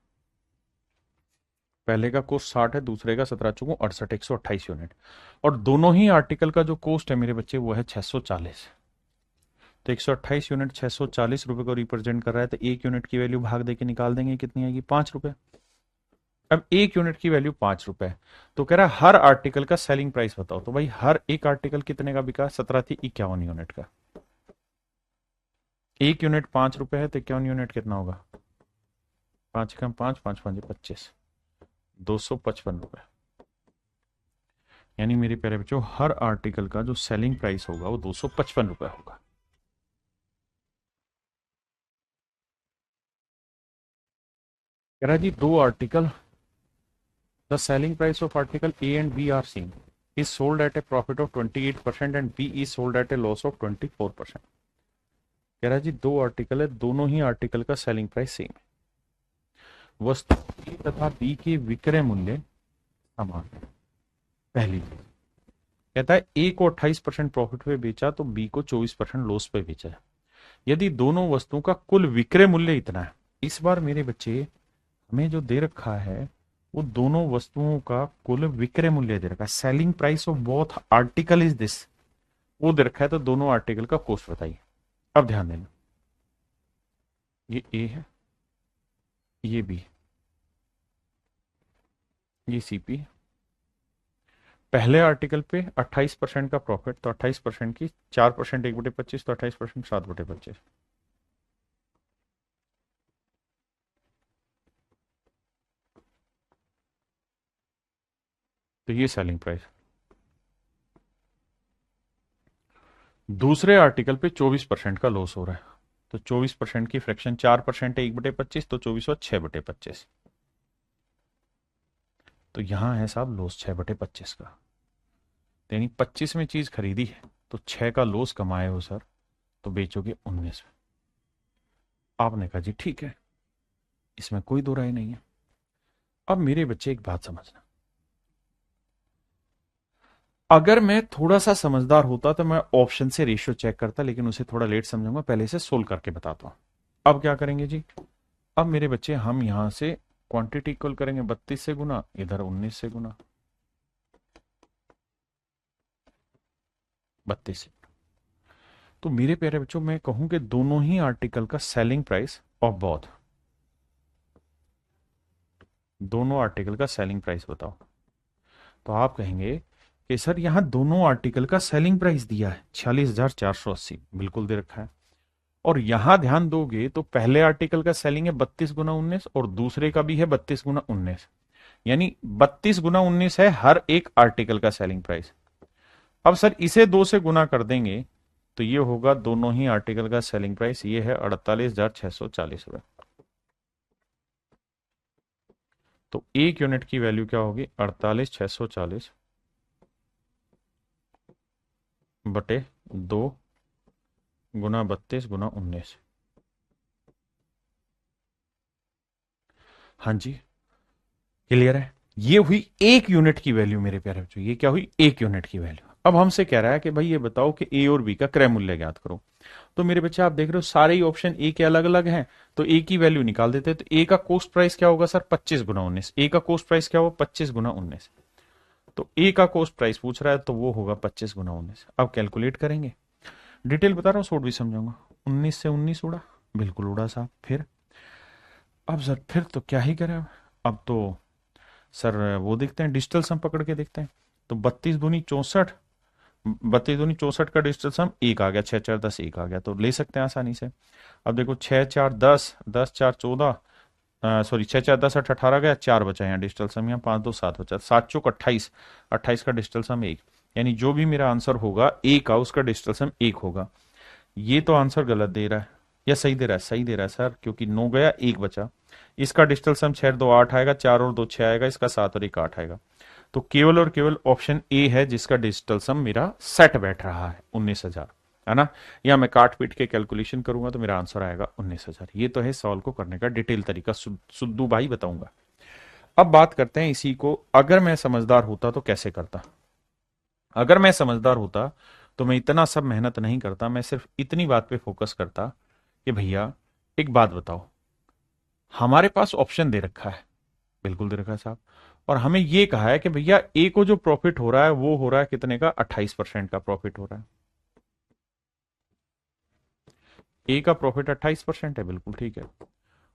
पहले का कॉस्ट 60 है, दूसरे का 17 चुकू 68, 128 यूनिट। और दोनों ही आर्टिकल का जो कॉस्ट है मेरे बच्चे वो है 640। तो 128 यूनिट 640 रुपए को रिप्रेजेंट कर रहा है, तो एक यूनिट की वैल्यू भाग देके निकाल देंगे, कितनी आएगी, 5 रुपए। अब एक यूनिट की वैल्यू 5 रुपए, तो कह रहा है हर आर्टिकल का सेलिंग प्राइस बताओ। तो भाई हर एक आर्टिकल कितने का बिका, 17 थी, 51 यूनिट का। एक यूनिट 5 रुपए है, तो 51 यूनिट कितना होगा, 5 कम 5, 5 5 25, 255 रुपए। यानी मेरे प्यारे बच्चों हर आर्टिकल का जो सेलिंग प्राइस होगा वो 255 रुपए होगा। कह रहा है जी दो article, the selling price of article A and B are same, is sold at a profit of 28% and B is sold at a loss of 24%। कह रहा है जी दो आर्टिकल है, दोनों ही आर्टिकल का सेलिंग प्राइस सेम है, वस्तु ए तथा बी के विक्रय मूल्य समान है। पहली चीज कहता है ए को 28% प्रॉफिट पे बेचा, तो बी को 24% लॉस पे बेचा है। यदि दोनों वस्तुओं का कुल विक्रय मूल्य इतना है, इस बार मेरे बच्चे हमें जो दे रखा है वो दोनों वस्तुओं का कुल विक्रय मूल्य दे रखा है, selling price of both article is this, वो दे रखा है। तो दोनों आर्टिकल का कॉस्ट बताइए। अब ध्यान देना, ये ए है, ये बी, ये सीपी। पहले आर्टिकल पे 28% का प्रॉफिट, तो 28% की 4%, 1/25, तो 28%, 7/25। तो ये सेलिंग प्राइस। दूसरे आर्टिकल पे 24% का लॉस हो रहा है, तो 24% की फ्रैक्शन 4% है, 1/25, तो 24 और 6/25। तो यहां है साहब लॉस 6/25 का। यानी 25 में चीज खरीदी है, तो 6 का लॉस कमाए हो सर, तो बेचोगे 19 में। आपने कहा जी ठीक है, इसमें कोई दो राय नहीं है। अब मेरे बच्चे एक बात समझना, अगर मैं थोड़ा सा समझदार होता तो मैं ऑप्शन से रेशियो चेक करता, लेकिन उसे थोड़ा लेट समझूंगा, पहले से सोल्व करके बताता हूं। अब क्या करेंगे जी, अब मेरे बच्चे हम यहां से क्वांटिटी इक्वल करेंगे, 32 से गुना, इधर 19 से गुना, 32 से। तो मेरे प्यारे बच्चों मैं कहूं कि दोनों ही आर्टिकल का सेलिंग प्राइस ऑफ बोथ, दोनों आर्टिकल का सेलिंग प्राइस बताओ। तो आप कहेंगे कि सर यहां दोनों आर्टिकल का सेलिंग प्राइस दिया है 46,480, बिल्कुल दे रखा है। और यहां ध्यान दोगे तो पहले आर्टिकल का सेलिंग है 32 गुना 19, और दूसरे का भी है 32 गुना 19, यानी 32 गुना 19 है हर एक आर्टिकल का सेलिंग प्राइस। अब सर इसे 2 से गुना कर देंगे, तो ये होगा दोनों ही आर्टिकल का सेलिंग प्राइस, ये है 48,640 रुपए। तो एक यूनिट की वैल्यू क्या होगी, 48,640 बटे 2 गुना 32 गुना 19। हाँ जी क्लियर है, ये हुई एक यूनिट की वैल्यू मेरे प्यारे बच्चों, ये क्या हुई, एक यूनिट की वैल्यू। अब हमसे कह रहा है कि भाई ये बताओ कि ए और बी का क्रय मूल्य ज्ञात करो। तो मेरे बच्चे आप देख रहे हो सारे ही ऑप्शन ए के अलग अलग हैं, तो ए की वैल्यू निकाल देते हैं। तो ए का कॉस्ट प्राइस क्या होगा सर, 25 गुना 19। ए का कॉस्ट प्राइस क्या होगा, 25 गुना 19। तो ए का कॉस्ट प्राइस पूछ रहा है, तो वो होगा 25 गुना 19। अब कैलकुलेट करेंगे, डिटेल बता रहा हूँ, शॉर्ट भी समझाऊंगा। 19 से 19 उड़ा, बिल्कुल उड़ा साहब। फिर अब सर फिर तो क्या ही करें, अब तो सर वो देखते हैं, डिजिटल सम पकड़ के देखते हैं। तो 32 दूनी 64, 32 दूनी 64 का डिजिटल सम 1 आ गया, 6 4 10 1 आ गया, तो ले सकते हैं आसानी से। अब देखो 6 4 10, 10 4 14, सॉरी 6 4 10 8 18 गया, 4 बचा यहाँ डिजिटल सम, यहाँ 5 2 7 बचा, 7 चौक 28, 28 का डिजिटल सम 1, यानी जो भी मेरा आंसर होगा ए का उसका डिजिटल सम 1 होगा। ये तो आंसर गलत दे रहा है या सही दे रहा है? सही दे रहा है सर, क्योंकि 9 गया 1 बचा, इसका डिजिटल सम 6 2 8 आएगा, 4 और 2 6 आएगा, इसका 7 और 1 8 आएगा। तो केवल और केवल ऑप्शन ए है जिसका डिजिटल सम मेरा सेट बैठ रहा है 19,000, है ना। या मैं काट पीट के कैलकुलेशन करूंगा तो मेरा आंसर आएगा 19,000। ये तो है सॉल्व को करने का डिटेल तरीका, सुद्दू भाई बताऊंगा। अब बात करते हैं इसी को, अगर मैं समझदार होता तो कैसे करता। अगर मैं समझदार होता तो मैं इतना सब मेहनत नहीं करता, मैं सिर्फ इतनी बात पे फोकस करता कि भैया एक बात बताओ, हमारे पास ऑप्शन दे रखा है, बिल्कुल दे रखा है साहब, और हमें यह कहा है कि भैया ए को जो प्रॉफिट हो रहा है वो हो रहा है कितने का, 28% का प्रॉफिट हो रहा है। ए का प्रॉफिट 28% है, बिल्कुल ठीक है।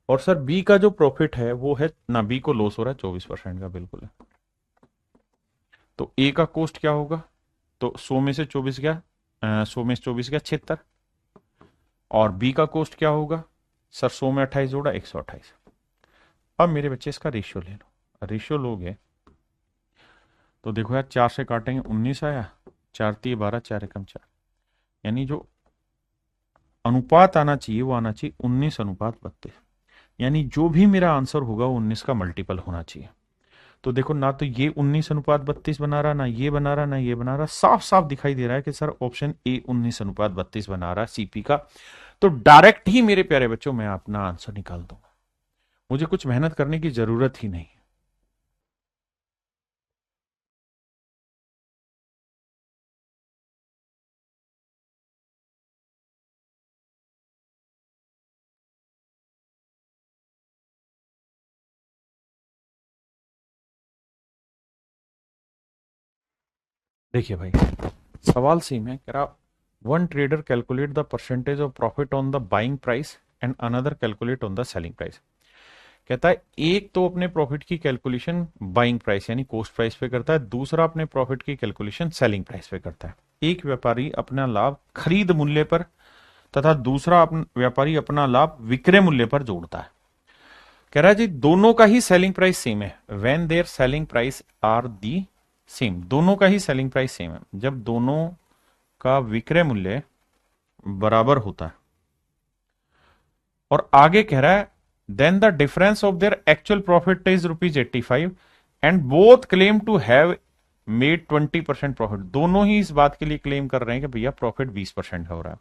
और सर बी का जो प्रॉफिट है वो है ना, बी को लॉस हो रहा है 24% का, बिल्कुल है। तो ए का कॉस्ट क्या होगा, तो 100 में से 24 गया, 100 में से 24 गया 76, और बी का कॉस्ट क्या होगा सर, 100 में 28 जोड़ा 128। अब मेरे बच्चे इसका रेशियो ले लो, रेशियो लोगे तो देखो यार 4 से काटेंगे 19 आया, 4 3 12, 4 एकम 4, यानी जो अनुपात आना चाहिए वो आना चाहिए 19:32, यानी जो भी मेरा आंसर होगा वो 19 का मल्टीपल होना चाहिए। तो देखो ना तो ये 19:32 बना रहा, ना ये बना रहा, ना ये बना रहा, साफ साफ दिखाई दे रहा है कि सर ऑप्शन ए 19:32 बना रहा है सीपी का। तो डायरेक्ट ही मेरे प्यारे बच्चों मैं अपना आंसर निकाल दूंगा, मुझे कुछ मेहनत करने की जरूरत ही नहीं। देखिए भाई सवाल सेम है, कह रहा one trader calculate the percentage of profit on the buying price and another calculate on the selling price. कहता है एक तो अपने प्रॉफिट की कैलकुलेशन बाइंग प्राइस यानी कॉस्ट प्राइस पे करता है, दूसरा अपने प्रॉफिट की कैलकुलेशन सेलिंग प्राइस पे करता है। एक व्यापारी अपना लाभ खरीद मूल्य पर तथा दूसरा व्यापारी अपना लाभ विक्रय मूल्य पर जोड़ता है। कह रहा है जी दोनों का ही सेलिंग प्राइस सेम है, when their selling price are the same, दोनों का ही सेलिंग प्राइस सेम है जब दोनों का विक्रय मूल्य बराबर होता है। और आगे कह रहा है then the difference of their actual profit is ₹85 and both claim to have made 20% profit. दोनों ही इस बात के लिए क्लेम कर रहे हैं कि भैया प्रॉफिट 20% हो रहा है,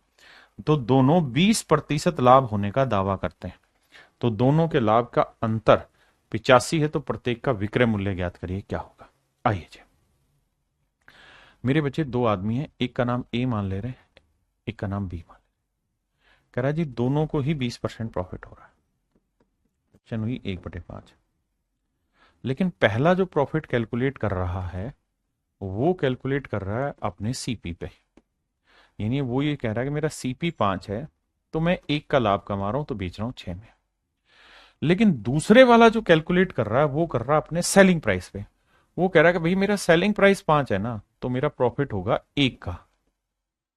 तो दोनों 20% लाभ होने का दावा करते हैं। तो दोनों के लाभ का अंतर 85 है, तो प्रत्येक का विक्रय मूल्य ज्ञात करिए क्या होगा। आइए जी मेरे बच्चे, दो आदमी हैं, एक का नाम ए मान ले रहे हैं, एक का नाम बी मान ले। कह रहा है जी दोनों को ही 20% प्रॉफिट हो रहा है, ऑप्शन हुई 1/5। लेकिन पहला जो प्रॉफिट कैलकुलेट कर रहा है वो कैलकुलेट कर रहा है अपने सीपी पे, यानी वो ये कह रहा है कि मेरा सीपी 5 है तो मैं 1 का लाभ कमा रहा हूं तो बेच रहा हूं 6 में। लेकिन दूसरे वाला जो कैलकुलेट कर रहा है वो कर रहा है अपने सेलिंग प्राइस पे, वो कह रहा है कि भाई मेरा सेलिंग प्राइस 5 है ना, तो मेरा प्रॉफिट होगा 1 का।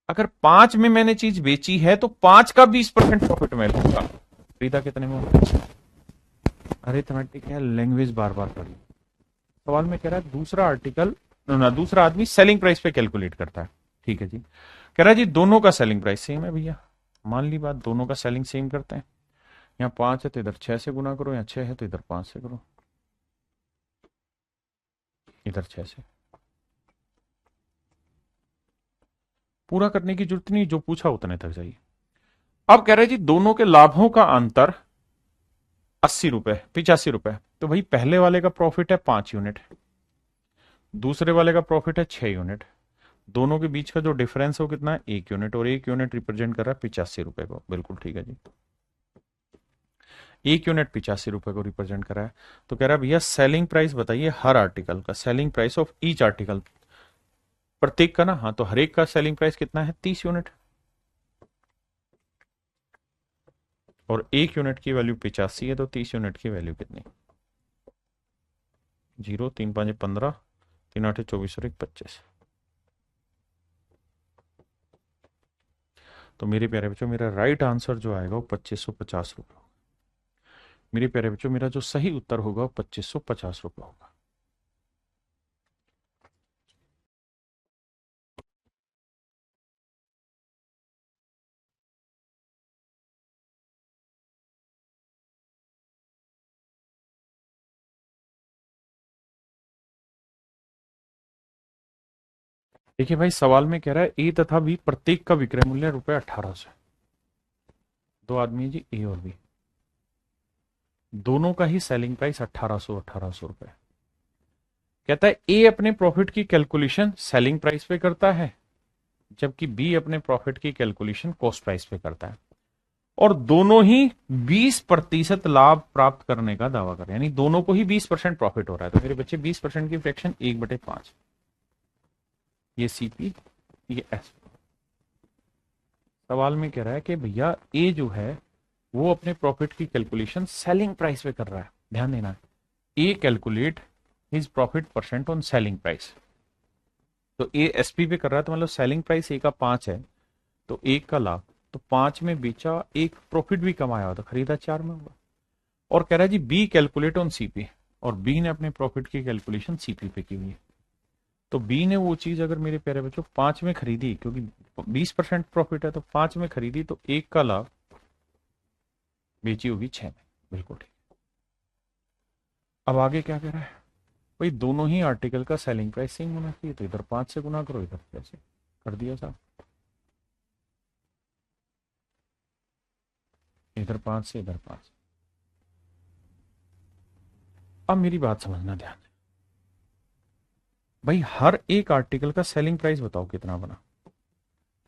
अगर 5 में मैंने चीज बेची है तो 5 का 20% प्रॉफिट मैं लूंगा। खरीदा कितने में होगा? अरिथमेटिक है, लैंग्वेज बार बार पढ़ी। सवाल में कह रहा है दूसरा आर्टिकल ना, दूसरा आदमी सेलिंग प्राइस पे कैलकुलेट करता है, ठीक है जी। कह रहा है जी दोनों का सेलिंग प्राइस सेम है भैया, मान ली बात, दोनों का सेलिंग सेम करते हैं। यहाँ 5 है तो इधर 6 से गुना करो, यहाँ 6 है तो इधर 5 से करो, इधर 6 से। पूरा करने की जरूरत नहीं, जो पूछा उतने तक जाइए। अब कह रहे हैं जी दोनों के लाभों का अंतर 80 रुपए 85 रुपए, तो भाई पहले वाले का प्रॉफिट है 5 यूनिट, दूसरे वाले का प्रॉफिट है 6 यूनिट, दोनों के बीच का जो डिफरेंस है वो कितना है 1 यूनिट, और 1 यूनिट रिप्रेजेंट कर रहा है 85 रुपए को, बिल्कुल ठीक है जी। 1 यूनिट 85 रुपए को रिप्रेजेंट करा है। तो कह रहा है भैया सेलिंग प्राइस बताइए हर आर्टिकल का, selling price of each article, प्रत्येक का ना, हाँ तो हर एक का सेलिंग प्राइस कितना है 30 यूनिट, और 1 यूनिट की वैल्यू 85 है, तो 30 यूनिट की वैल्यू कितनी, 0 3 5 15, 3 8 24 और 1 25। तो मेरे प्यारे बच्चों मेरा राइट आंसर जो आएगा वो 2550 रुपये होगा। मेरे प्यारे बच्चों मेरा जो सही उत्तर होगा वो 2550 रुपये होगा। देखिए भाई, सवाल में कह रहा है ए तथा बी प्रत्येक का विक्रय मूल्य ₹1800 है। दो आदमी है जी, ए और बी, दोनों का ही सेलिंग प्राइस 1800 रुपए। कहता है ए अपने प्रॉफिट की कैलकुलेशन सेलिंग प्राइस पे करता है, जबकि बी अपने प्रॉफिट की कैलकुलेशन कॉस्ट प्राइस पे करता है, और दोनों ही 20% लाभ प्राप्त करने का दावा कर रहे हैं, यानी दोनों को ही 20% प्रॉफिट हो रहा है। तो मेरे बच्चे 20% की फ्रैक्शन 1/5, ये सीपी, ये एस। सवाल में कह रहा है कि भैया ए जो है वो अपने प्रॉफिट की कैलकुलेशन सेलिंग प्राइस पे कर रहा है। ध्यान देना, ए calculate his profit percent on selling price. तो ए एसपी पे कर रहा है, तो मतलब सेलिंग प्राइस ए का 5 है, तो 1 का लाभ, तो 5 में बेचा, एक प्रॉफिट भी कमाया होता, खरीदा 4 में होगा। और कह रहा है जी बी कैलकुलेट ऑन सीपी, और बी ने अपने प्रॉफिट की कैलकुलेशन सीपी पे की हुई है। तो बी ने वो चीज अगर मेरे प्यारे बच्चों 5 में खरीदी, क्योंकि 20% प्रॉफिट है, तो 5 में खरीदी, तो 1 का लाभ, बेची होगी 6 में। बिल्कुल ठीक। अब आगे क्या कह रहा है भाई, दोनों ही आर्टिकल का सेलिंग प्राइस सेम होना चाहिए, तो इधर 5 से गुना करो, इधर कैसे कर दिया साहब, इधर 5 से इधर 5। अब मेरी बात समझना ध्यान से भाई, हर एक आर्टिकल का सेलिंग प्राइस बताओ कितना बना।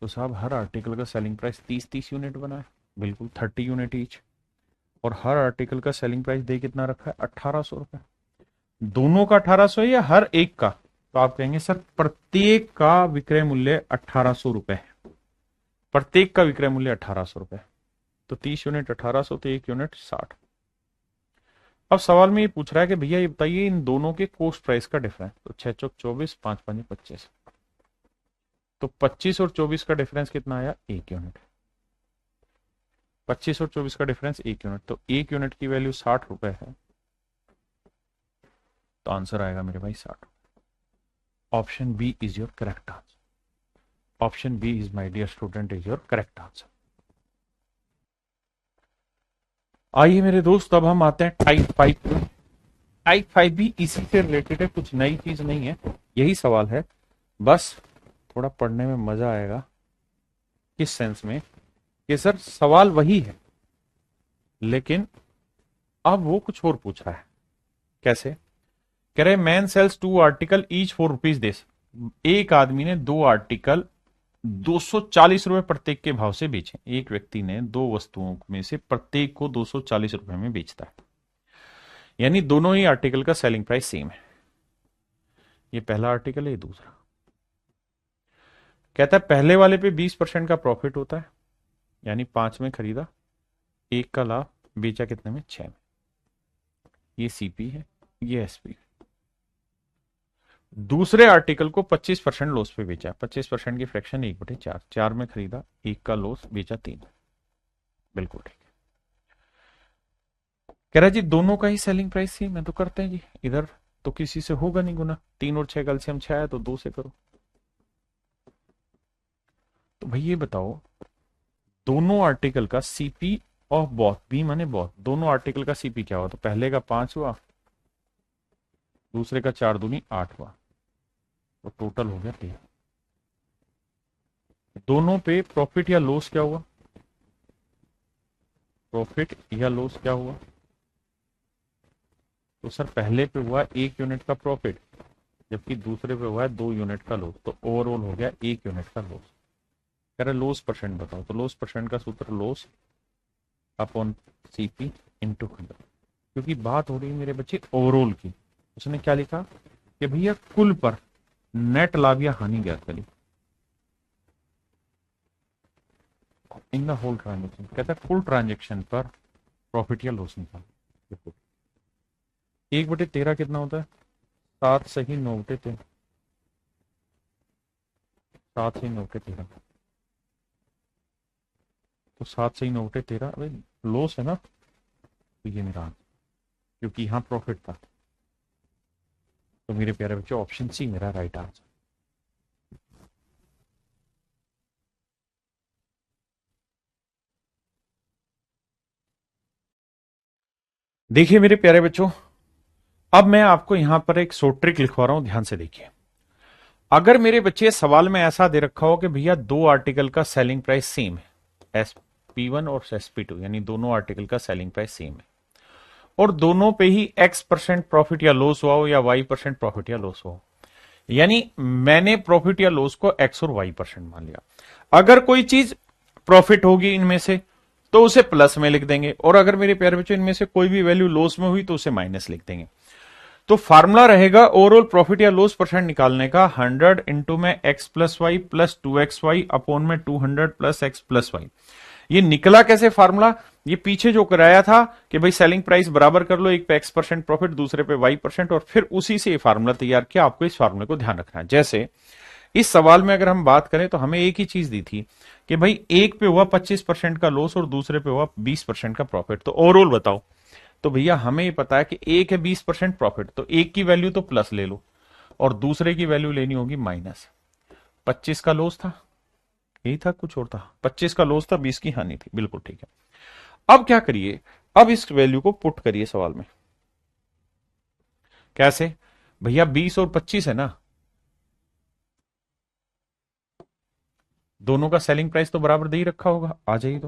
तो साहब हर आर्टिकल का सेलिंग प्राइस 30-30 यूनिट बना है, बिल्कुल 30 यूनिट ईच। और हर आर्टिकल का सेलिंग प्राइस दे कितना रखा है, 1800 रुपए। दोनों का 1800 है या हर एक का? तो आप कहेंगे सर प्रत्येक का विक्रय मूल्य 1800 रुपए है, प्रत्येक का विक्रय मूल्य 1800 रुपए। तो 30 यूनिट 1800, तो 1 यूनिट 60। अब सवाल में ये पूछ रहा है कि भैया ये बताइए इन दोनों के कॉस्ट प्राइस का डिफरेंस। तो 6 चौक 24, 5 5 25, तो 25 और 24 का डिफरेंस कितना आया, 1 यूनिट। 25 और 24 का डिफरेंस 1 यूनिट, तो 1 यूनिट की वैल्यू 60 रुपए है, तो आंसर आएगा मेरे भाई 60। Option B is your correct answer. Option B is my dear student is your correct answer. आइए मेरे दोस्त, अब हम आते हैं टाइप 5 में। टाइप 5 भी इसी से रिलेटेड है, कुछ नई चीज नहीं है, यही सवाल है, बस थोड़ा पढ़ने में मजा आएगा। किस सेंस में कि सर सवाल वही है, लेकिन अब वो कुछ और पूछ रहा है। कैसे? कह रहे मैन सेल्स 2 आर्टिकल ईच ₹4 दे। एक आदमी ने 2 आर्टिकल 240 रुपए प्रत्येक के भाव से बेचे। एक व्यक्ति ने 2 वस्तुओं में से प्रत्येक को 240 रुपए में बेचता है, यानी दोनों ही आर्टिकल का सेलिंग प्राइस सेम है। ये पहला आर्टिकल है, ये दूसरा। कहता है पहले वाले पे 20% का प्रॉफिट होता है, यानी 5 में खरीदा, 1 का लाभ, बेचा कितने में, 6 में। ये सीपी है, ये एसपी। दूसरे आर्टिकल को 25% लॉस पे बेचा, 25% की फ्रैक्शन 1/4, 4 में खरीदा, 1 का लॉस, बेचा 3। बिल्कुल ठीक। कह रहा जी दोनों का ही सेलिंग प्राइस सेम है, तो करते हैं जी, इधर तो किसी से होगा नहीं गुना, 3 और 6 कैल्शियम 6 है, तो 2 से करो। तो भाई ये बताओ दोनों आर्टिकल का सीपी ऑफ बॉथ, बी माने बॉथ, दोनों आर्टिकल का सीपी क्या हुआ। तो पहले का 5 हुआ, दूसरे का 4 दूनी 8 हुआ, तो टोटल हो गया 13। दोनों पे प्रॉफिट या लॉस क्या हुआ, प्रॉफिट या लॉस क्या हुआ। तो सर पहले पे हुआ 1 यूनिट का प्रॉफिट, जबकि दूसरे पे हुआ है 2 यूनिट का लॉस, तो ओवरऑल हो गया 1 यूनिट का लॉस। कह रहे लॉस परसेंट बताओ, तो लॉस परसेंट का सूत्र लॉस अपॉन सीपी इंटू 100, क्योंकि बात हो रही है मेरे बच्चे ओवरऑल की। उसने क्या लिखा कि भैया कुल पर नेट लाभ या हानि ज्ञात करी इन द होल ट्रांजेक्शन। कहता है कुल ट्रांजेक्शन पर प्रॉफिट या लॉस निकाल। 1/13 कितना होता है, 7 सही 9/13, 7 सही 9/13, तो 7 से ही 9 बटे 13, अरे लॉस है ना, तो ये मेरा आंसर, क्योंकि यहां प्रॉफिट था। तो मेरे प्यारे बच्चों ऑप्शन सी मेरा राइट आंसर। देखिए मेरे प्यारे बच्चों, अब मैं आपको यहां पर एक शॉर्ट ट्रिक लिखवा रहा हूं, ध्यान से देखिए। अगर मेरे बच्चे सवाल में ऐसा दे रखा हो कि भैया दो आर्टिकल का सेलिंग प्राइस सेम है, SP1 और SP2, यानी दोनों आर्टिकल का सेलिंग प्राइस सेम है, और दोनों पे ही X% प्रॉफिट या लॉस हुआ हो या Y% प्रॉफिट या लॉस हो, यानी मैंने प्रॉफिट या लॉस को X और Y% मान लिया। अगर कोई चीज प्रॉफिट होगी इनमें से तो उसे प्लस में लिख देंगे, और अगर मेरे प्यारे बच्चों इनमें से कोई भी वैल्यू लॉस में हुई तो उसे माइनस लिख देंगे। तो फार्मूला रहेगा ओवरऑल प्रॉफिट या लॉस परसेंट निकालने का 100 इंटू में x plus y plus 2xy upon में 200 प्लस x प्लस वाई। ये निकला कैसे फार्मूला? ये पीछे जो कराया था कि भाई सेलिंग प्राइस बराबर कर लो, एक पे x% प्रॉफिट दूसरे पे y%, और फिर उसी से ये फार्मूला तैयार किया। आपको इस फार्मूले को ध्यान रखना है। जैसे इस सवाल में अगर हम बात करें तो हमें एक ही चीज दी थी कि भाई एक पे हुआ 25% का लॉस और दूसरे पे हुआ 20% का प्रॉफिट, तो ओवरऑल बताओ। तो भैया हमें ये पता है कि एक है 20% प्रॉफिट, तो एक की वैल्यू तो प्लस ले लो और दूसरे की वैल्यू लेनी होगी माइनस। 25 का लॉस था, यही था, कुछ और था, 25 का लॉस था, 20 की हानि थी, बिल्कुल ठीक है। अब क्या करिए, अब इस वैल्यू को पुट करिए सवाल में। कैसे भैया? 20 और 25 है ना, दोनों का सेलिंग प्राइस तो बराबर दे ही रखा होगा, आ जाइए।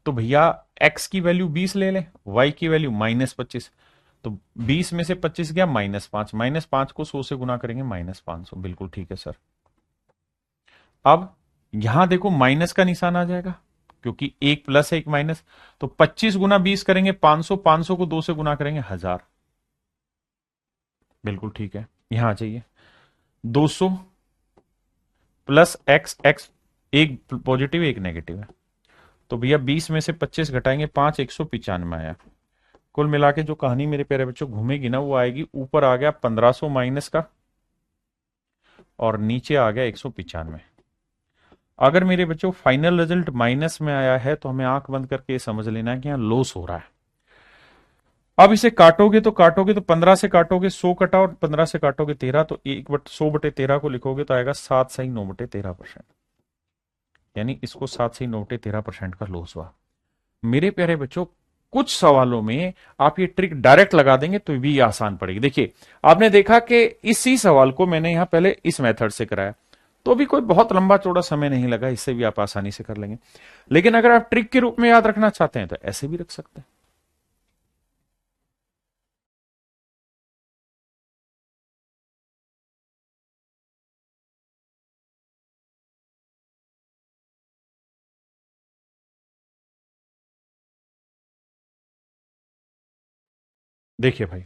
तो भैया x की वैल्यू 20 ले लें, y की वैल्यू -25, तो 20 में से 25 गया -5, -5 को 100 से गुना करेंगे -500, बिल्कुल ठीक है सर। अब यहां देखो माइनस का निशान आ जाएगा, क्योंकि एक प्लस है एक माइनस, तो 25 गुना 20 करेंगे 500, 500 को 2 से गुना करेंगे 1000, बिल्कुल ठीक है। यहां आ जाइए, 200 प्लस एक्स, एक्स एक पॉजिटिव एक नेगेटिव है, तो भैया 20 में से 25 घटाएंगे 5, 195 आया। कुल मिला के जो कहानी मेरे प्यारे बच्चों घूमेगी ना, वो आएगी, ऊपर आ गया 1500 माइनस का और नीचे आ गया 195। अगर मेरे बच्चों फाइनल रिजल्ट माइनस में आया है तो हमें आंख बंद करके समझ लेना है कि यहां लॉस हो रहा है। अब इसे काटोगे तो 15 से काटोगे 100 कटा, और 15 से काटोगे 13, तो 100/13 को लिखोगे तो आएगा 7 सही 9/13%, यानी इसको 7 सही 9/13% का लॉस हुआ। मेरे प्यारे बच्चों कुछ सवालों में आप ये ट्रिक डायरेक्ट लगा देंगे तो भी आसान पड़ेगी। देखिए आपने देखा कि इसी सवाल को मैंने यहां पहले इस मेथड से कराया, तो भी कोई बहुत लंबा चौड़ा समय नहीं लगा, इससे भी आप आसानी से कर लेंगे। लेकिन अगर आप ट्रिक के रूप में याद रखना चाहते हैं तो ऐसे भी रख सकते हैं। देखिए भाई,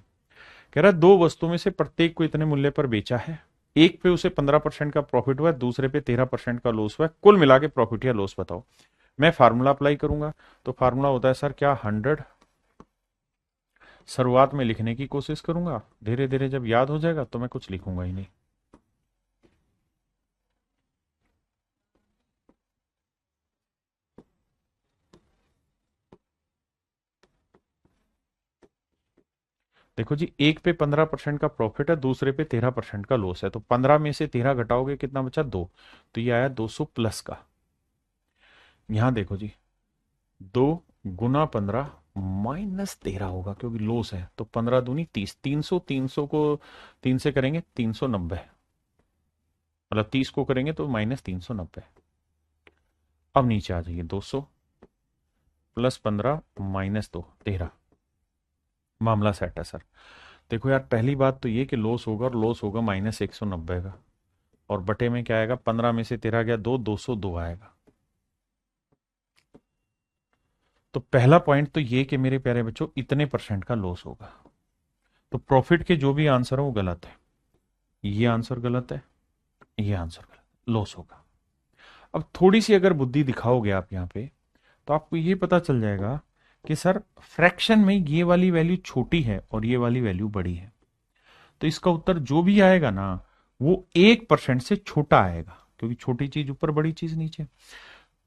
कह रहा है दो वस्तुओं में से प्रत्येक को इतने मूल्य पर बेचा है, एक पे उसे 15% का प्रॉफिट हुआ है, दूसरे पे 13% का लॉस हुआ है, कुल मिला के प्रॉफिट या लॉस बताओ। मैं फार्मूला अप्लाई करूंगा, तो फार्मूला होता है सर क्या, 100। शुरुआत में लिखने की कोशिश करूंगा, धीरे धीरे जब याद हो जाएगा तो मैं कुछ लिखूंगा ही नहीं। देखो जी, एक पे 15% का प्रॉफिट है, दूसरे पे 13% का लॉस है, तो 15 में से 13 घटाओगे कितना बचा, 2, तो ये आया 200 प्लस का। यहां देखो जी, 2 गुना 15 -13 होगा, क्योंकि लॉस है, तो 15 दूनी 30, 300, 300 को 3 से करेंगे 390, मतलब 30 को करेंगे तो -390। अब नीचे आ जाइए, 200 प्लस 15 -2, 13, मामला सेट है सर। देखो यार, पहली बात तो ये कि लॉस होगा, और लॉस होगा -190 का, और बटे में क्या आएगा, 15 में से 13 गया 2, 202 आएगा। तो पहला पॉइंट तो ये कि मेरे प्यारे बच्चों इतने परसेंट का लॉस होगा, तो प्रॉफिट के जो भी आंसर है वो गलत है, ये आंसर गलत है, ये आंसर गलत, लॉस होगा। अब थोड़ी सी अगर बुद्धि दिखाओगे आप यहाँ पे, तो आपको ये पता चल जाएगा कि सर फ्रैक्शन में ये वाली वैल्यू छोटी है और ये वाली वैल्यू बड़ी है, तो इसका उत्तर जो भी आएगा ना वो 1% से छोटा आएगा, क्योंकि छोटी चीज ऊपर बड़ी चीज नीचे।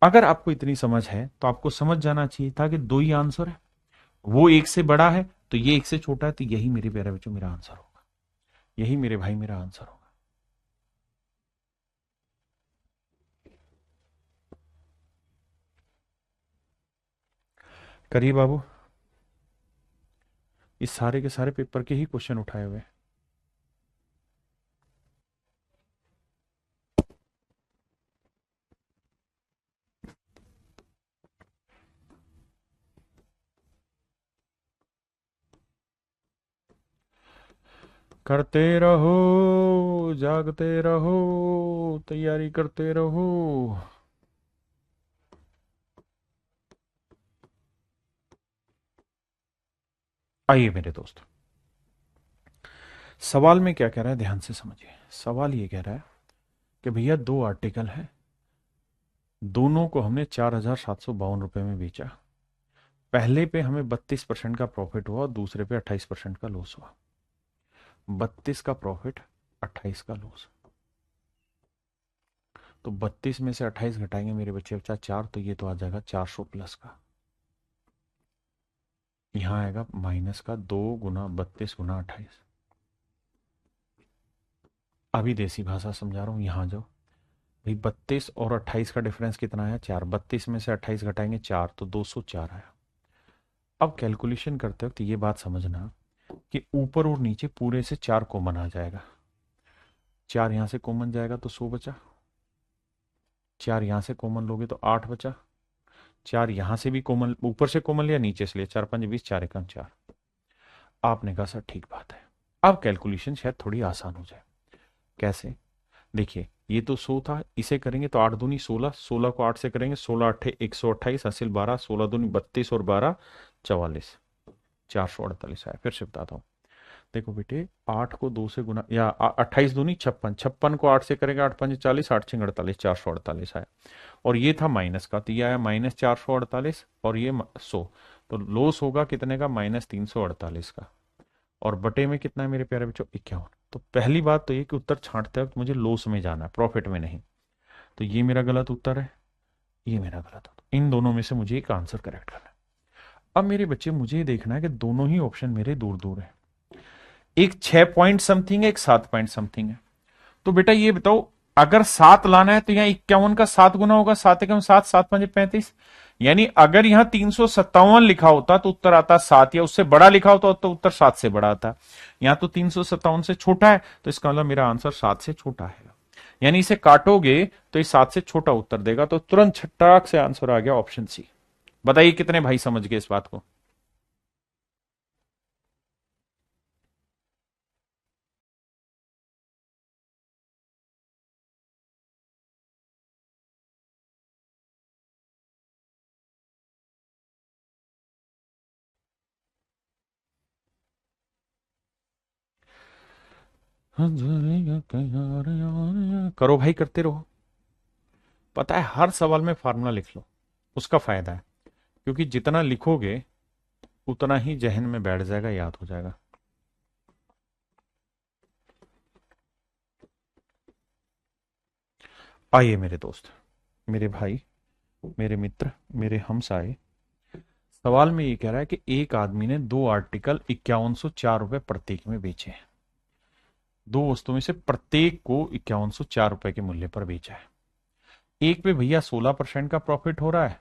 अगर आपको इतनी समझ है तो आपको समझ जाना चाहिए था कि दो ही आंसर है, वो एक से बड़ा है तो ये एक से छोटा है, तो यही मेरे प्यारे बच्चों मेरा आंसर होगा, यही मेरे भाई मेरा आंसर होगा। करिए बाबू, इस सारे के सारे पेपर के ही क्वेश्चन उठाए हुए हैं। करते रहो, जागते रहो, तैयारी करते रहो। आइए मेरे दोस्त, सवाल में क्या कह रहा है ध्यान से समझिए। सवाल ये कह रहा है कि भैया दो आर्टिकल है, दोनों को हमने 4,752 रुपए में बेचा। पहले पे हमें 32% का प्रॉफिट हुआ, दूसरे पे 28% का लॉस हुआ। 32 का प्रॉफिट, 28 का लॉस। तो 32 में से 28 घटाएंगे मेरे बच्चे बच्चा 4, तो ये तो आ जाएगा 400 प्लस का। यहां आएगा माइनस का 2 × 32 × 28। अभी देसी भाषा समझा रहा हूं, यहां जाओ भाई। 32 और 28 का डिफरेंस कितना आया? 4। 32 में से 28 घटाएंगे 4, तो 204 आया। अब कैलकुलेशन करते वक्त ये बात समझना कि ऊपर और नीचे पूरे से 4 कॉमन आ जाएगा। 4 यहां से कॉमन जाएगा तो 100 बचा। 4 यहां से कॉमन लोगे तो 8 बचा। 4 यहां से भी कॉमन, ऊपर से कॉमन लिया, नीचे से लिया, 4 5 20, 4 1 4। आपने कहा सर ठीक बात है। अब कैलकुलेशन शायद थोड़ी आसान हो जाए। कैसे? देखिए, ये तो 100 था, इसे करेंगे तो 8 दूनी 16, 16 को 8 से करेंगे, 16 8 128, हासिल 12, 16 दूनी 32 और 12 44, 448 आया। फिर से बताता हूँ, देखो बेटे, 8 को 2 से गुना, या 28 दूनी 56, 56 को 8 से करेंगे, 8 5 40, 8 6 48, 448 आया। और ये था माइनस का, तो ये आया -448, और ये 100, तो लॉस होगा कितने का? -348 का। और बटे में कितना है मेरे प्यारे बच्चों? 51। तो पहली बात तो ये कि उत्तर छांटते वक्त मुझे लॉस में जाना है, प्रॉफिट में नहीं। तो ये मेरा गलत उत्तर है, ये मेरा गलत उत्तर। इन दोनों में से मुझे एक आंसर करेक्ट करना है। अब मेरे बच्चे मुझे ये देखना है कि दोनों ही ऑप्शन मेरे दूर दूर है। एक 6 पॉइंट समथिंग है, एक 7 पॉइंट समथिंग है। तो बेटा ये बताओ, अगर 7 लाना है तो यहाँ 51 का 7 गुना होगा, 7 एकम 7, 7 5 35। यानी अगर यहां 357 लिखा होता तो उत्तर आता 7, या उससे बड़ा लिखा होता तो उत्तर 7 से बड़ा आता। यहां तो 357 से छोटा है, तो इसका मतलब मेरा आंसर 7 से छोटा है। यानी इसे काटोगे तो ये 7 से छोटा उत्तर देगा, तो तुरंत छटाक से आंसर आ गया ऑप्शन सी। बताइए कितने भाई समझ गए इस बात को? करो भाई, करते रहो। पता है, हर सवाल में फार्मूला लिख लो, उसका फायदा है। क्योंकि जितना लिखोगे उतना ही जहन में बैठ जाएगा, याद हो जाएगा। आइए मेरे दोस्त, मेरे भाई, मेरे मित्र, मेरे हमसाए, सवाल में ये कह रहा है कि एक आदमी ने दो आर्टिकल 5104 रुपए प्रत्येक में बेचे हैं। दो वस्तुओं में से प्रत्येक को 5104 रुपए के मूल्य पर बेचा है। एक पे भैया 16% का प्रॉफिट हो रहा है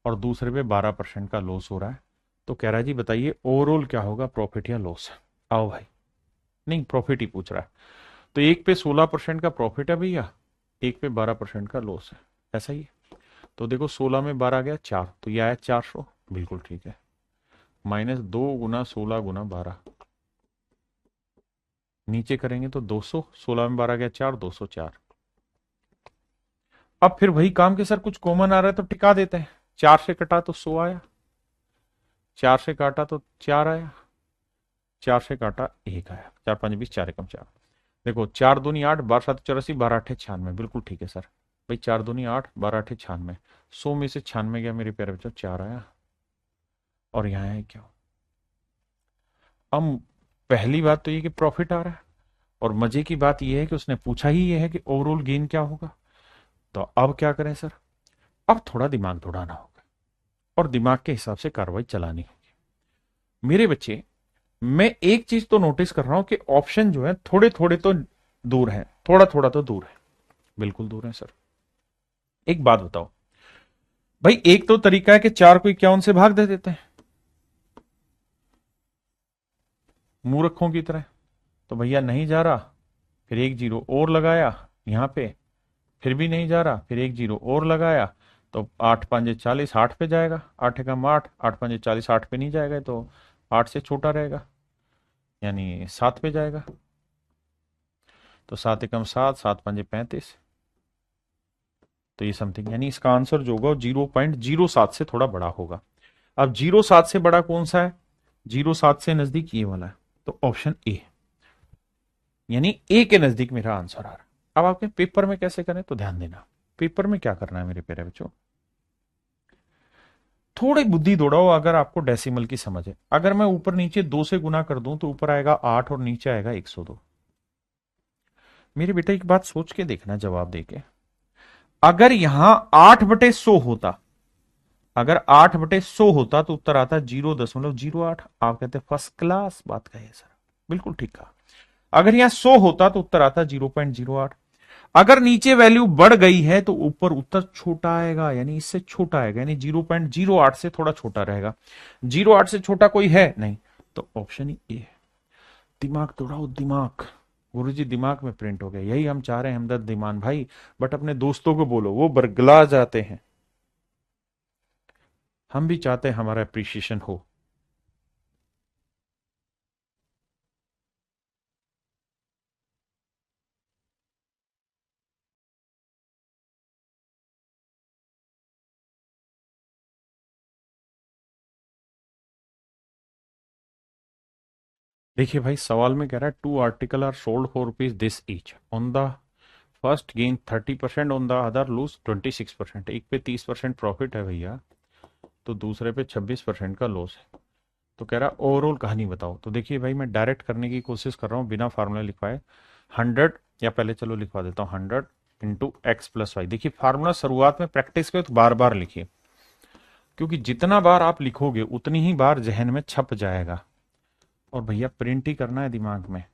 और दूसरे पे 12% का लॉस हो रहा है। तो कह रहा है जी बताइए ओवरऑल क्या होगा, प्रॉफिट या लॉस? आओ भाई, नहीं प्रॉफिट ही पूछ रहा है। तो एक पे 16% का प्रॉफिट है भैया, एक पे 12% का लॉस है, ऐसा ही है। तो देखो 16 में 12 गया 4, तो यह आया 400, बिल्कुल ठीक है। -2 × 16 × 12, नीचे करेंगे तो 200, 16 में 12 गया 4, 204। अब फिर वही काम के सर, कुछ कॉमन आ रहा है तो टिका देते हैं। 4 से कटा तो 100 आया, 4 से काटा तो 4 आया, 4 से काटा 1 आया, 4 5 20, 4 एकम 4। देखो 4 दूनी 8, 12 7 84, 12 8 96, बिल्कुल ठीक है सर। भाई 4 दूनी 8, 12 8 96, 100 में से 96 गया मेरे प्यारे बच्चों, 4 आया। और यहाँ है क्या? अब पहली बात तो ये कि प्रॉफिट आ रहा है, और मजे की बात ये है कि उसने पूछा ही ये है कि ओवरऑल गेन क्या होगा। तो अब क्या करें सर? अब थोड़ा दिमाग दौड़ाना होगा और दिमाग के हिसाब से कार्रवाई चलानी होगी। मेरे बच्चे, मैं एक चीज तो नोटिस कर रहा हूं कि ऑप्शन जो है थोड़े थोड़े तो दूर है, थोड़ा थोड़ा तो दूर है, बिल्कुल दूर है सर। एक बात बताओ भाई, एक तो तरीका है कि 4 को 51 से भाग दे देते हैं मूर्खों की तरह। तो भैया नहीं जा रहा, फिर एक जीरो और लगाया यहां पे, फिर भी नहीं जा रहा, फिर एक जीरो और लगाया, तो 8 5 40, 8 पे जाएगा, 8 एकम 8, 8 5 40, 8 पे नहीं जाएगा तो 8 से छोटा रहेगा, यानी 7 पे जाएगा। तो 7 एकम 7, 7 5 35, तो ये समथिंग, यानी इसका आंसर जो होगा 0.07 से थोड़ा बड़ा होगा। अब 0.7 से बड़ा कौन सा है? 0.7 से नजदीक ये वाला है, तो ऑप्शन ए, यानी ए के नजदीक मेरा आंसर आ रहा है। अब आपके पेपर में कैसे करें तो ध्यान देना, पेपर में क्या करना है मेरे प्यारे बच्चों, थोड़ी बुद्धि दौड़ाओ। अगर आपको डेसिमल की समझ है, अगर मैं ऊपर नीचे 2 से गुना कर दूं तो ऊपर आएगा 8 और नीचे आएगा 102। मेरे बेटा एक बात सोच के देखना जवाब देके, अगर यहां 8/100 होता, अगर 8/100 होता तो उत्तर आता 0.08। आप कहते फर्स्ट क्लास बात कही सर, बिल्कुल ठीक कहा। अगर यहां 100 होता तो उत्तर आता 0.08। अगर नीचे वैल्यू बढ़ गई है तो ऊपर उत्तर छोटा आएगा, यानी इससे छोटा आएगा, यानी 0.08 से थोड़ा छोटा रहेगा। 0.8 से छोटा कोई है नहीं, तो ऑप्शन ही ए है। दिमाग दौड़ाओ, दिमाग। गुरुजी दिमाग में प्रिंट हो गया, यही हम चाह रहे हैं हमदर्द दीमान भाई, बट अपने दोस्तों को बोलो, वो बरगला जाते हैं। हम भी चाहते हैं हमारा अप्रिशिएशन हो। देखिए भाई, सवाल में कह रहा है 2 article are sold for rupees this each, on the first gain 30%, on the other lose 26%। एक पे 30% प्रॉफिट है भैया, तो दूसरे पे 26% का लॉस है। तो कह रहा ओवरऑल कहानी बताओ। तो देखिए भाई, मैं डायरेक्ट करने की कोशिश कर रहा हूँ बिना फार्मूला लिखवाए। 100, या पहले चलो लिखवा देता हूँ, 100 इंटू एक्स प्लस वाई। देखिए फार्मूला शुरुआत में प्रैक्टिस करो तो बार बार लिखिए, क्योंकि जितना बार आप लिखोगे उतनी ही बार जहन में छप जाएगा। और भैया प्रिंट ही करना है दिमाग में।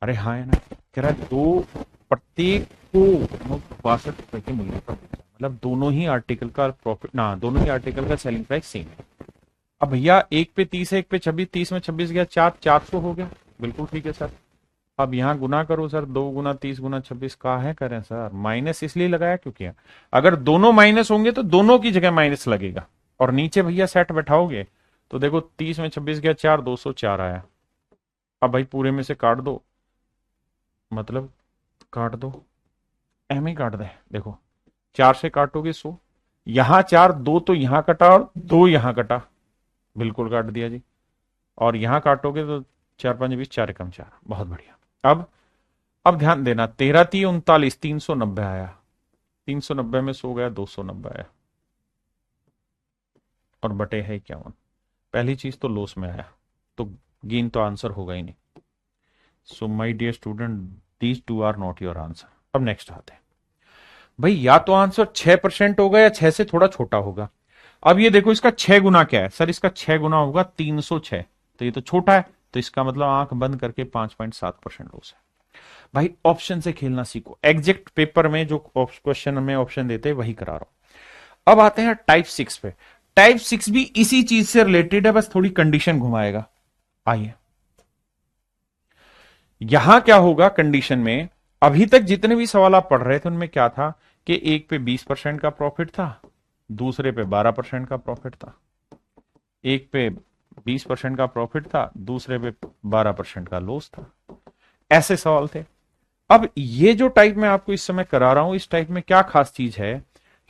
अरे हाँ है ना, कह रहा है दो, प्रत्येक को 62 रुपए के मूल्य पर बेचा, मतलब दोनों ही आर्टिकल का प्रॉफिट ना, दोनों ही आर्टिकल का सेलिंग प्राइस सेम है। अब भैया एक पे 30 है, एक पे 26, 30 में 26 गया 4, 400 हो गया, बिल्कुल ठीक है सर। अब यहाँ गुना करो सर, 2 गुना 30 गुना 26 का है करें सर, माइनस इसलिए लगाया क्योंकि अगर दोनों माइनस होंगे तो दोनों की जगह माइनस लगेगा। और नीचे भैया सेट बैठाओगे तो देखो 30 में 26 गया 4, 204 आया। अब भाई पूरे में से काट दो, मतलब काट दो, एम ही काट दे। देखो 4 से काटोगे 100, यहां 4, 2 तो यहां कटा और 2 यहां कटा, बिल्कुल काट दिया जी। और यहां काटोगे तो 4 5 20, 4 एकम 4, बहुत बढ़िया। अब ध्यान देना, 13 3 39, 390 आया, 390 में 100 गया, 290 आया, और बटे है 51। पहली चीज तो लॉस में आया, तो गेन तो आंसर होगा ही नहीं। So my dear student, these two are not your answer. अब नेक्स्ट आते हैं भाई, या तो आंसर 6% होगा या 6 से थोड़ा छोटा होगा। अब ये देखो इसका 6 गुना क्या है सर, इसका 6 गुना होगा 306, तो ये तो छोटा है, तो इसका मतलब आंख बंद करके 5.7% लॉस है। भाई ऑप्शन से खेलना सीखो, एग्जैक्ट पेपर में जो क्वेश्चन में ऑप्शन देते हैं वही करा रहा हूं। अब आते हैं टाइप 6 पे। टाइप 6 भी इसी चीज से रिलेटेड है, बस थोड़ी कंडीशन घुमाएगा। आइए, यहां क्या होगा कंडीशन में, अभी तक जितने भी सवाल आप पढ़ रहे थे उनमें क्या था कि एक पे 20% का प्रॉफिट था, दूसरे पे 12% का प्रॉफिट था। एक पे 20% का प्रॉफिट था, दूसरे पे 12% का लॉस था। ऐसे सवाल थे। अब ये जो टाइप मैं आपको इस समय करा रहा हूं, इस टाइप में क्या खास चीज है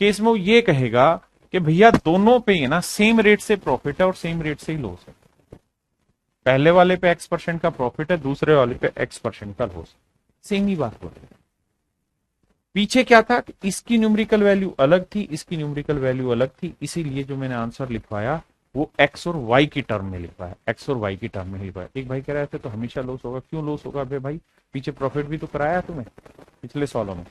कि इसमें वो ये कहेगा कि भैया दोनों पे ही ना सेम रेट से प्रॉफिट है और सेम रेट से ही लॉस है। पहले वाले पे X% का प्रॉफिट है, दूसरे वाले पे X% का लॉस, सेम ही बात हो रही है। पीछे क्या था कि इसकी न्यूमेरिकल वैल्यू अलग थी, इसकी न्यूमेरिकल वैल्यू अलग थी, इसीलिए जो मैंने आंसर लिखवाया वो एक्स और वाई की टर्म में लिखवाया, एक्स और वाई की टर्म में लिखवाया। एक भाई कह रहे थे तो हमेशा लॉस होगा, क्यों लॉस होगा भाई, पीछे प्रॉफिट भी तो कराया तुम्हें पिछले सालों में।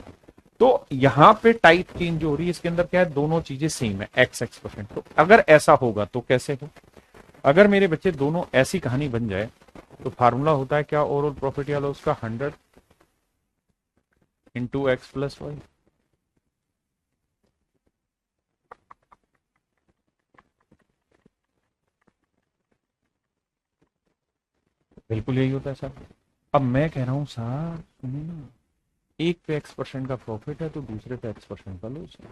तो यहां पे टाइप चेंज हो रही है, इसके अंदर क्या है, दोनों चीजें सेम है, x%। तो अगर ऐसा होगा तो कैसे हो, अगर मेरे बच्चे दोनों ऐसी कहानी बन जाए तो फार्मूला होता है क्या, ओवरऑल प्रॉफिट या लॉस का 100 इंटू एक्स प्लस वाई। बिल्कुल यही होता है सर। अब मैं कह रहा हूं सर सुनिए ना, एक पे x% का प्रॉफिट है तो दूसरे पे x% का लॉस है।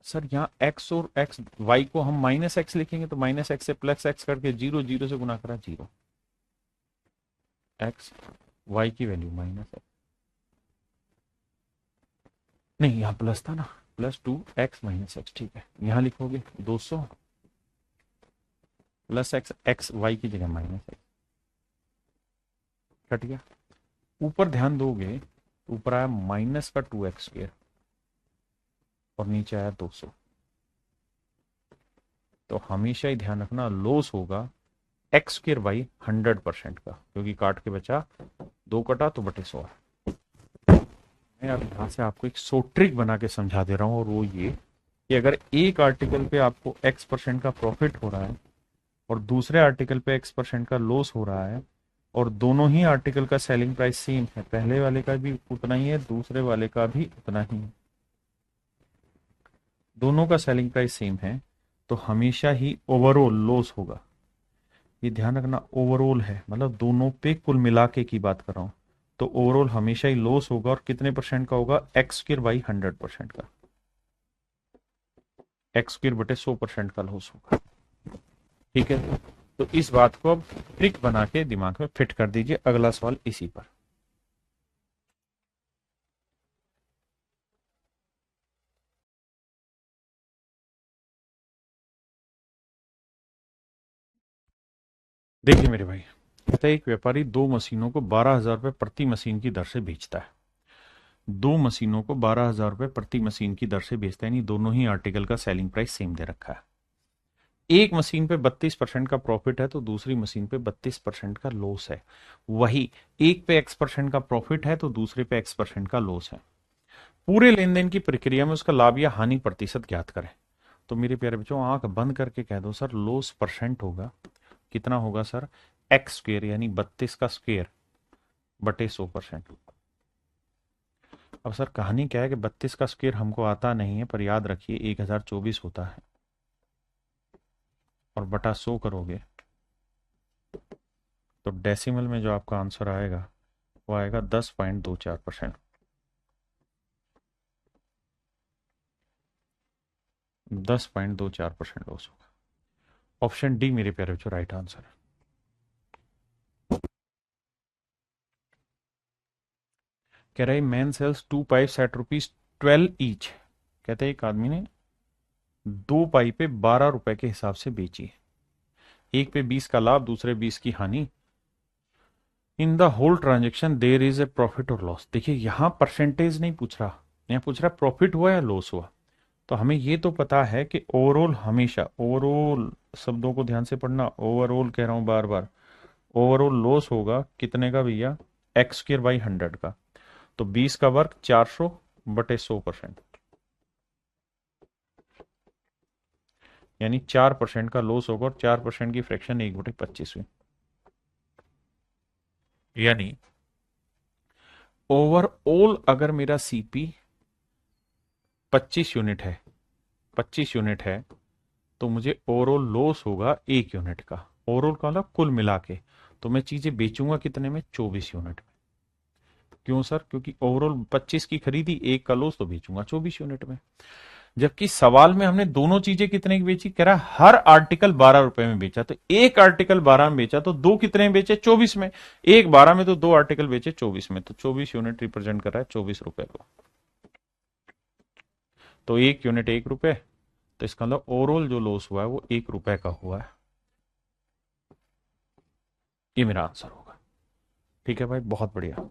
सर यहाँ x और x y को हम माइनस एक्स लिखेंगे तो माइनस एक्स से प्लस एक्स करके जीरो, जीरो से गुना करा जीरो, एक्स y की वैल्यू माइनस एक्स, नहीं यहाँ प्लस था ना, +2x - x, ठीक है, यहाँ लिखोगे 200 प्लस एक्स, एक्स वाई की जगह माइनस एक्स, कट गया। ऊपर ध्यान दोगे तो ऊपर आया माइनस का 2x² और नीचे आया 200। तो हमेशा ही ध्यान रखना लॉस होगा x² बाई 100% का, क्योंकि काट के बचा 2 कटा तो बटे 100। मैं अब यहाँ से आपको एक सो ट्रिक बना के समझा दे रहा हूँ, और वो ये कि अगर एक आर्टिकल पे आपको x% का प्रॉफिट हो रहा है और दूसरे आर्टिकल पे x% का लॉस हो रहा है, और दोनों ही आर्टिकल का सेलिंग प्राइस सेम है, पहले वाले का भी उतना ही है, दूसरे वाले का भी उतना ही है, दोनों का सेलिंग प्राइस सेम है, तो हमेशा ही ओवरऑल लॉस होगा। ये ध्यान रखना, ओवरऑल है मतलब दोनों पे कुल मिला के की बात कर रहा हूं, तो ओवरऑल हमेशा ही लॉस होगा, और कितने परसेंट का होगा, x² बाई 100% का, x² बटे 100% का लॉस होगा। ठीक है, तो इस बात को अब ट्रिक बना के दिमाग में फिट कर दीजिए, अगला सवाल इसी पर। देखिए मेरे भाई, कहता है एक व्यापारी दो मशीनों को 12,000 रुपए प्रति मशीन की दर से बेचता है, दो मशीनों को 12,000 रुपए प्रति मशीन की दर से बेचता है, यानी दोनों ही आर्टिकल का सेलिंग प्राइस सेम दे रखा है। एक मशीन पे 32% का प्रॉफिट है तो दूसरी मशीन पे 32% का लॉस है। वही एक पे x% का प्रॉफिट है तो दूसरे पे x% का लॉस है। पूरे लेन देन की प्रक्रिया में उसका लाभ या हानि प्रतिशत ज्ञात करें। तो मेरे प्यारे बच्चों, आंख बंद करके कह दो सर, लॉस परसेंट होगा, कितना होगा सर, x² यानी 32 का स्क्वेयर बटे 100%। अब सर कहानी क्या है कि 32 का स्क्वेयर हमको आता नहीं है, पर याद रखिए 1024 होता है, और बटा 100 करोगे तो डेसिमल में जो आपका आंसर आएगा वो आएगा 10.24%। 10.24% लॉस होगा। ऑप्शन डी मेरे प्यारे बच्चों राइट आंसर है। कह रहे man sells 2 pipes at ₹12 each. कहते हैं एक आदमी ने 2 पाइपें 12 रुपए के हिसाब से बेची, एक पे 20 का लाभ, दूसरे 20 की हानि। In the whole transaction there is a profit और लॉस। देखिए यहां परसेंटेज नहीं पूछ रहा, यहाँ पूछ रहा प्रॉफिट हुआ या लॉस हुआ। तो हमें ये तो पता है कि ओवरऑल, हमेशा ओवरऑल शब्दों को ध्यान से पढ़ना, ओवरऑल कह रहा हूं बार बार, ओवरऑल लॉस होगा कितने का भैया, x² बाई 100 का, तो 20 का वर्ग 400 बटे 100%, यानी 4% का लॉस होगा, और 4% की फ्रैक्शन 1/25 हुई। यानी ओवरऑल अगर मेरा सीपी 25 यूनिट है, 25 यूनिट है, तो मुझे ओवरऑल लॉस होगा 1 यूनिट का। ओवरऑल का मतलब कुल मिला के, तो मैं चीजें बेचूंगा कितने में, 24 यूनिट में। क्यों सर, क्योंकि ओवरऑल 25 की खरीदी, एक का लॉस, तो बेचूंगा 24 यूनिट में। जबकि सवाल में हमने दोनों चीजें कितने की बेची, कह रहा हर आर्टिकल 12 रुपए में बेचा, तो एक आर्टिकल 12 में बेचा तो दो कितने में बेचे, 24 में। एक 12 में तो दो आर्टिकल बेचे 24 में, तो 24 यूनिट रिप्रेजेंट कर रहा है 24 रुपए को। तो 1 यूनिट 1 रुपए, तो इसका मतलब ओवरऑल जो लॉस हुआ है वो 1 रुपए का हुआ है। ये मेरा आंसर होगा। ठीक है भाई, बहुत बढ़िया।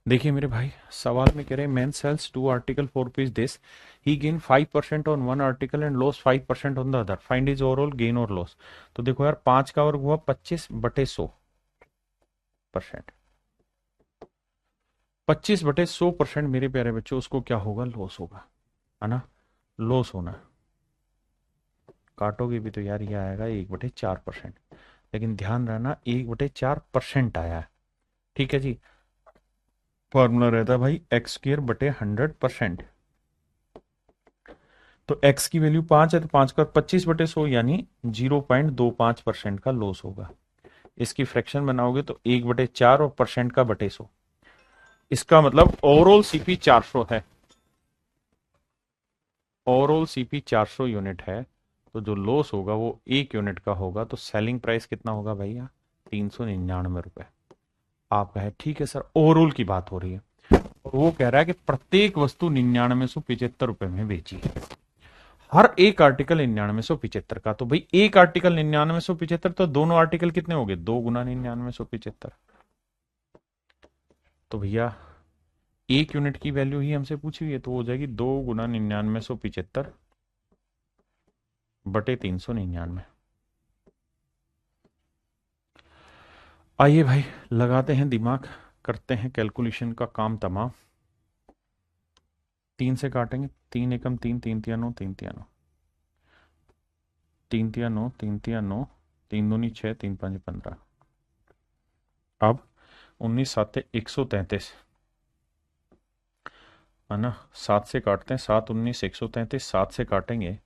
देखिए मेरे भाई, सवाल में कह रहे हैं man sells two article for rupees this, he gain 5% on one article and loss 5% on the other, find is overall gain और लॉस। तो देखो यार, 5 का वर्ग हुआ 25/100%। 25/100% मेरे प्यारे बच्चों, उसको क्या होगा? लॉस होगा, है ना? लॉस होना है। काटोगे भी तो यार ये आएगा 1/4%, लेकिन ध्यान रहना 1/4% आया है। ठीक है जी। फॉर्मूला रहता है भाई x² बटे 100%। तो x की वैल्यू 5 है, तो 5 का 25/100 यानी 0.25% का लॉस होगा। इसकी फ्रैक्शन बनाओगे तो 1/4 और परसेंट का बटे 100। इसका मतलब ओवरऑल सीपी 400 है। ओवरऑल सीपी 400 यूनिट है, तो जो लॉस होगा वो 1 यूनिट का होगा। तो सेलिंग प्राइस कितना होगा भैया? 399 रुपए। आप कहे ठीक है सर, ओवरऑल की बात हो रही है, और वो कह रहा है कि प्रत्येक वस्तु 9975 रुपए में बेची है। हर एक आर्टिकल 9975 का। तो भाई एक आर्टिकल 9975, तो दोनों आर्टिकल कितने हो गए? 2 गुना 9975। तो भैया 1 यूनिट की वैल्यू ही हमसे पूछी हुई है, तो हो जाएगी 2 गुना 9975 बटे 399। आइए भाई, लगाते हैं दिमाग, करते हैं कैलकुलेशन का काम तमाम। 3 से काटेंगे, 3 एकम 3, 3 तिया 9, 3 तिया 9, 3 तिया 9, 3 तिया 9, 3 दूनी 6, 3 5 15। अब 19 7 133, है ना? 7 से काटते हैं, 7 19 133, 7 से काटेंगे।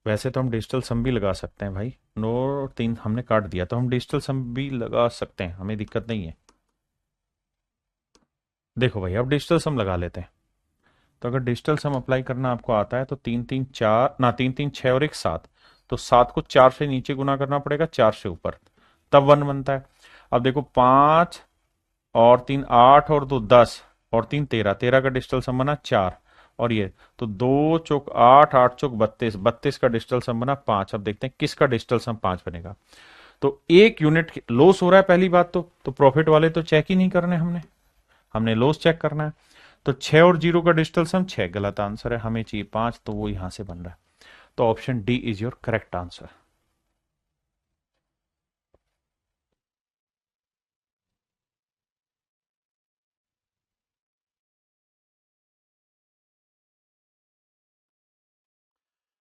वैसे तो हम डिजिटल सम भी लगा सकते हैं भाई, 9 और 3 हमने काट दिया, तो हम डिजिटल सम भी लगा सकते हैं, हमें दिक्कत नहीं है। देखो भाई, अब डिजिटल सम लगा लेते हैं। तो अगर डिजिटल सम अप्लाई करना आपको आता है, तो 3 3 4 ना, 3 3 6 और 1 7, तो 7 को 4 से नीचे गुना करना पड़ेगा, 4 से ऊपर, तब 1 बनता है। अब देखो, 5 और 3 8 और 2 10 और 3 13, 13 का डिजिटल सम बना 4, और ये तो 2 चौक 8, 8 चौक 32, 32 का डिजिटल सम बना 5। अब देखते हैं किसका डिजिटल सम 5 बनेगा। तो 1 यूनिट लॉस हो रहा है, पहली बात तो प्रॉफिट वाले तो चेक ही नहीं करने हमने, हमने लॉस चेक करना है। तो 6 और 0 का डिजिटल सम 6 गलत आंसर है, हमें चाहिए 5, तो वो यहां से बन रहा है। तो option D is your correct answer.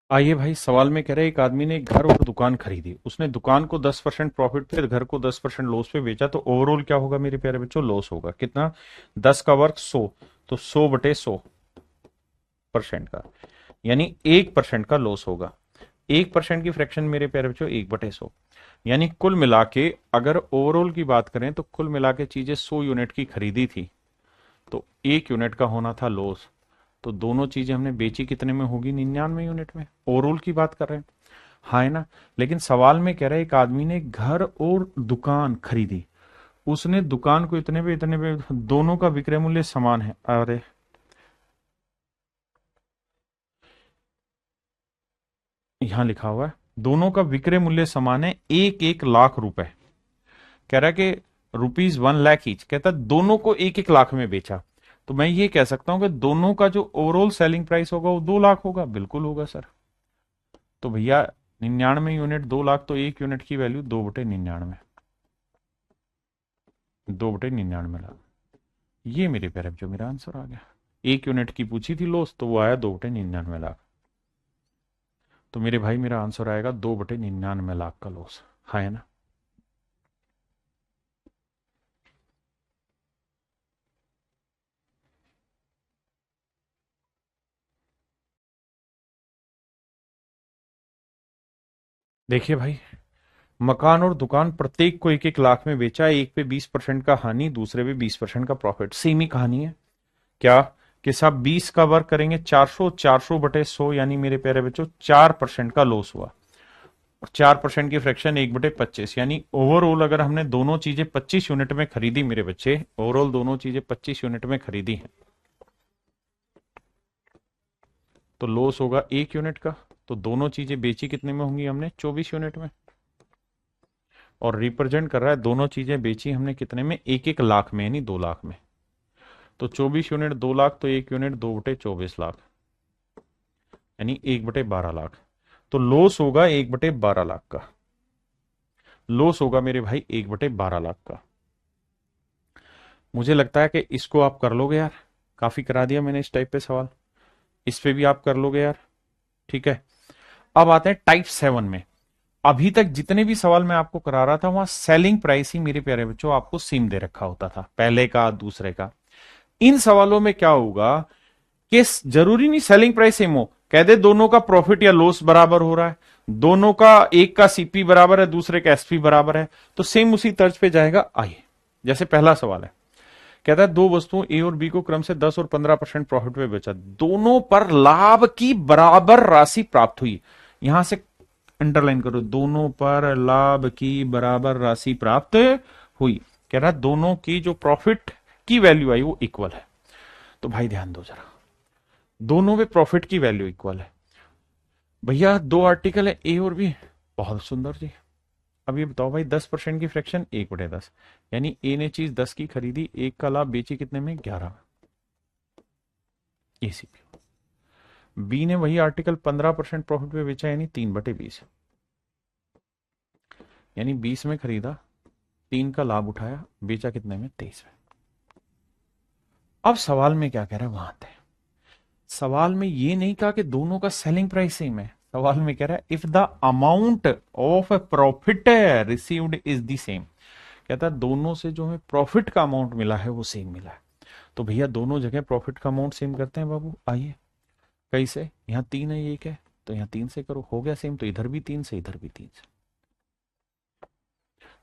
आइए भाई, सवाल में कह रहे हैं एक आदमी ने एक घर और दुकान खरीदी, उसने दुकान को 10% प्रॉफिट पे, घर को 10% लॉस पे बेचा, तो ओवरऑल क्या होगा मेरे प्यारे बच्चों? लॉस होगा। कितना? 10 का वर्ग 100, तो 100/100% का, यानी 1% का लॉस होगा। 1% की फ्रैक्शन मेरे प्यारे बच्चों 1/100, यानी कुल मिला के अगर ओवरऑल की बात करें, तो कुल मिला के चीजें 100 यूनिट की खरीदी थी, तो 1 यूनिट का होना था लॉस। तो दोनों चीजें हमने बेची कितने में होगी? 99 यूनिट में। ओवरऑल की बात कर रहे हैं, हाँ है ना? लेकिन सवाल में कह रहा है एक आदमी ने घर और दुकान खरीदी, उसने दुकान को इतने पे, दोनों का विक्रय मूल्य समान है। अरे यहां लिखा हुआ है दोनों का विक्रय मूल्य समान है, 1 1 लाख रुपए। कह रहा है कि ₹1 लाख ईच, कहता है दोनों को 1 1 लाख में बेचा। तो मैं ये कह सकता हूं कि दोनों का जो ओवरऑल सेलिंग प्राइस होगा वो 2 लाख होगा। बिल्कुल होगा सर। तो भैया 99 यूनिट 2 लाख, तो 1 यूनिट की वैल्यू 2/99, 2/99 लाख। ये मेरे प्यारे जो मेरा आंसर आ गया। 1 यूनिट की पूछी थी लॉस, तो वो आया 2/99 लाख। तो मेरे भाई मेरा आंसर आएगा 2/99 लाख का लॉस, है ना? देखिए भाई, मकान और दुकान प्रत्येक को 1 1 लाख में बेचा, एक पे 20% का हानि, दूसरे पे 20% का प्रॉफिट। सेम ही कहानी है क्या? कि साहब 20 का वर्क करेंगे 400, 400/100, यानी मेरे प्यारे बच्चों 4% का लॉस हुआ। और 4% की फ्रैक्शन 1/25, यानी ओवरऑल अगर हमने दोनों चीजें 25 यूनिट में खरीदी मेरे बच्चे, ओवरऑल दोनों चीजें 25 यूनिट में खरीदी हैं, तो लॉस होगा 1 यूनिट का। तो दोनों चीजें बेची कितने में होंगी? हमने 24 यूनिट में। और रिप्रेजेंट कर रहा है दोनों चीजें बेची हमने कितने में? 1 1 लाख में, यानी 2 लाख में। तो 24 यूनिट 2 लाख, तो 1 यूनिट 2/24 लाख, यानी 1/12 लाख। तो लॉस होगा 1/12 लाख का, लॉस होगा मेरे भाई 1/12 लाख का। मुझे लगता है कि इसको आप कर लोगे यार, काफी करा दिया मैंने इस टाइप पे सवाल, इस पे भी आप कर लोगे यार। ठीक है, अब आते हैं टाइप 7 में। अभी तक जितने भी सवाल मैं आपको करा रहा था वहां सेलिंग प्राइस ही मेरे प्यारे बच्चों आपको सेम दे रखा होता था, पहले का दूसरे का। इन सवालों में क्या होगा कि जरूरी नहीं सेलिंग प्राइस सेम हो, कह दे दोनों का प्रॉफिट या लॉस बराबर हो रहा है, दोनों का, एक का सीपी बराबर है दूसरे का एसपी बराबर है, तो सेम उसी तर्ज पे जाएगा। आइए, जैसे पहला सवाल है, कहता है दो वस्तुओं ए और बी को क्रम से 10 और 15% प्रॉफिट में बेचा, दोनों पर लाभ की बराबर राशि प्राप्त हुई। यहां से अंडरलाइन करो, दोनों पर लाभ की बराबर राशि प्राप्त हुई। कह रहा है दोनों की जो प्रॉफिट की वैल्यू आई वो इक्वल है। तो भाई ध्यान दो जरा, दोनों में प्रॉफिट की वैल्यू इक्वल है। भैया दो आर्टिकल है ए और बी, बहुत सुंदर जी। अब ये बताओ भाई 10% की फ्रैक्शन 1/10, यानी ए ने चीज 10 की खरीदी, एक का लाभ बेची कितने में, 11 में, एसीपी। बी ने वही आर्टिकल 15% प्रॉफिट पे बेचा, यानी 3/20, यानी 20 में खरीदा, 3 का लाभ उठाया, बेचा कितने में, 23 में। अब सवाल में क्या कह रहा है वहां आते हैं। सवाल में ये नहीं कहा कि दोनों का सेलिंग प्राइस सेम है, सवाल में कह रहा है if the amount of profit received is the same. कहता है दोनों से जो हमें प्रॉफिट का अमाउंट मिला है वो सेम मिला है। तो भैया दोनों जगह प्रॉफिट का अमाउंट सेम करते हैं बाबू, आइए। कैसे, यहाँ 3 है एक है, तो यहाँ 3 से करो, हो गया सेम, तो इधर भी 3 से इधर भी 3 से।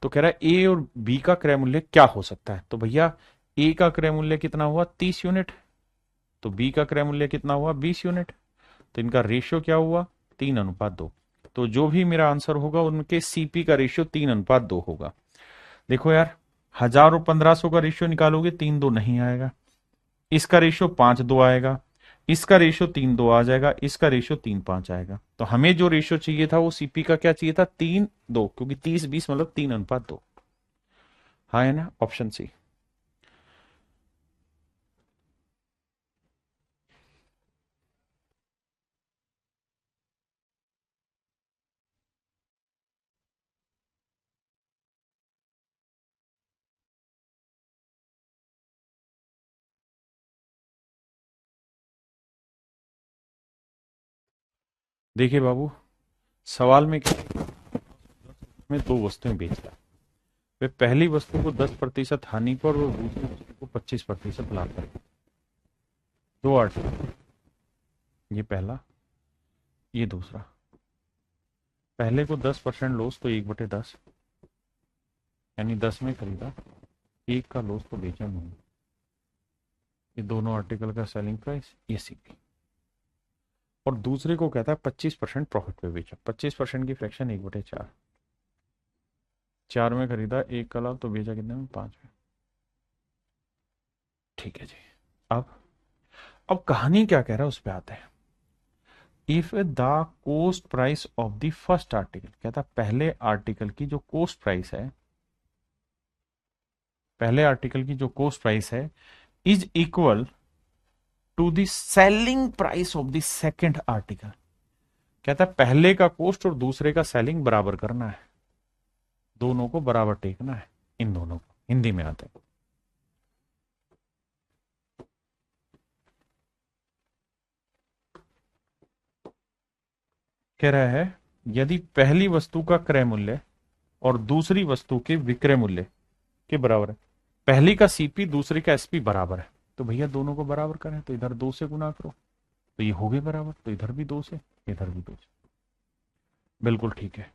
तो कह रहा है ए और बी का क्रय मूल्य क्या हो सकता है। तो भैया ए का क्रय मूल्य कितना हुआ, 30 यूनिट, तो बी का क्रय मूल्य कितना हुआ, 20 यूनिट। तो इनका रेशियो क्या हुआ, 3:2। तो जो भी मेरा आंसर होगा उनके सीपी का रेशियो 3:2 होगा। देखो यार, 1000 और 1500 का रेशियो निकालोगे 3:2 नहीं आएगा, इसका रेशियो 5:2 आएगा, इसका रेशियो 3:2 आ जाएगा, इसका रेशियो 3:5 आएगा। तो हमें जो रेशियो चाहिए था वो सीपी का क्या चाहिए था, 3:2, क्योंकि 30-20 मतलब 3:2। हाँ है ना, ऑप्शन सी। देखिए बाबू, सवाल में क्या, में दो वस्तुएं बेच रहा है, वे पहली वस्तु को 10% हानि पर और दूसरी वस्तु को 25% लाभ पर। दो आर्टिकल, ये पहला, ये दूसरा। पहले को 10% लॉस, तो 1/10, यानी 10 में खरीदा, एक का लॉस तो बेचा नहीं। ये दोनों आर्टिकल का सेलिंग प्राइस, ये सीपी। और दूसरे को कहता है 25% प्रॉफिट पे बेचा, 25% की फ्रैक्शन 1/4, 4 में खरीदा, एक का लाभ तो बेचा कितने में, 5 में। ठीक है जी। अब कहानी क्या कह रहा है उस पर आते हैं। If the coast price of the first article, कहता पहले आर्टिकल की जो कोस्ट प्राइस है, पहले आर्टिकल की जो कोस्ट प्राइस है is equal to the selling price of the second article. कहता है पहले का कोस्ट और दूसरे का सेलिंग बराबर करना है, दोनों को बराबर टेकना है, इन दोनों को हिंदी में आते हैं। कह रहा है यदि पहली वस्तु का क्रय मूल्य और दूसरी वस्तु के विक्रय मूल्य के बराबर है, पहली का सीपी दूसरे का एसपी बराबर है, तो भैया दोनों को बराबर करें, तो इधर 2 से गुना करो, तो ये हो गए बराबर, तो इधर भी 2 से, इधर भी 2 से। बिल्कुल ठीक है।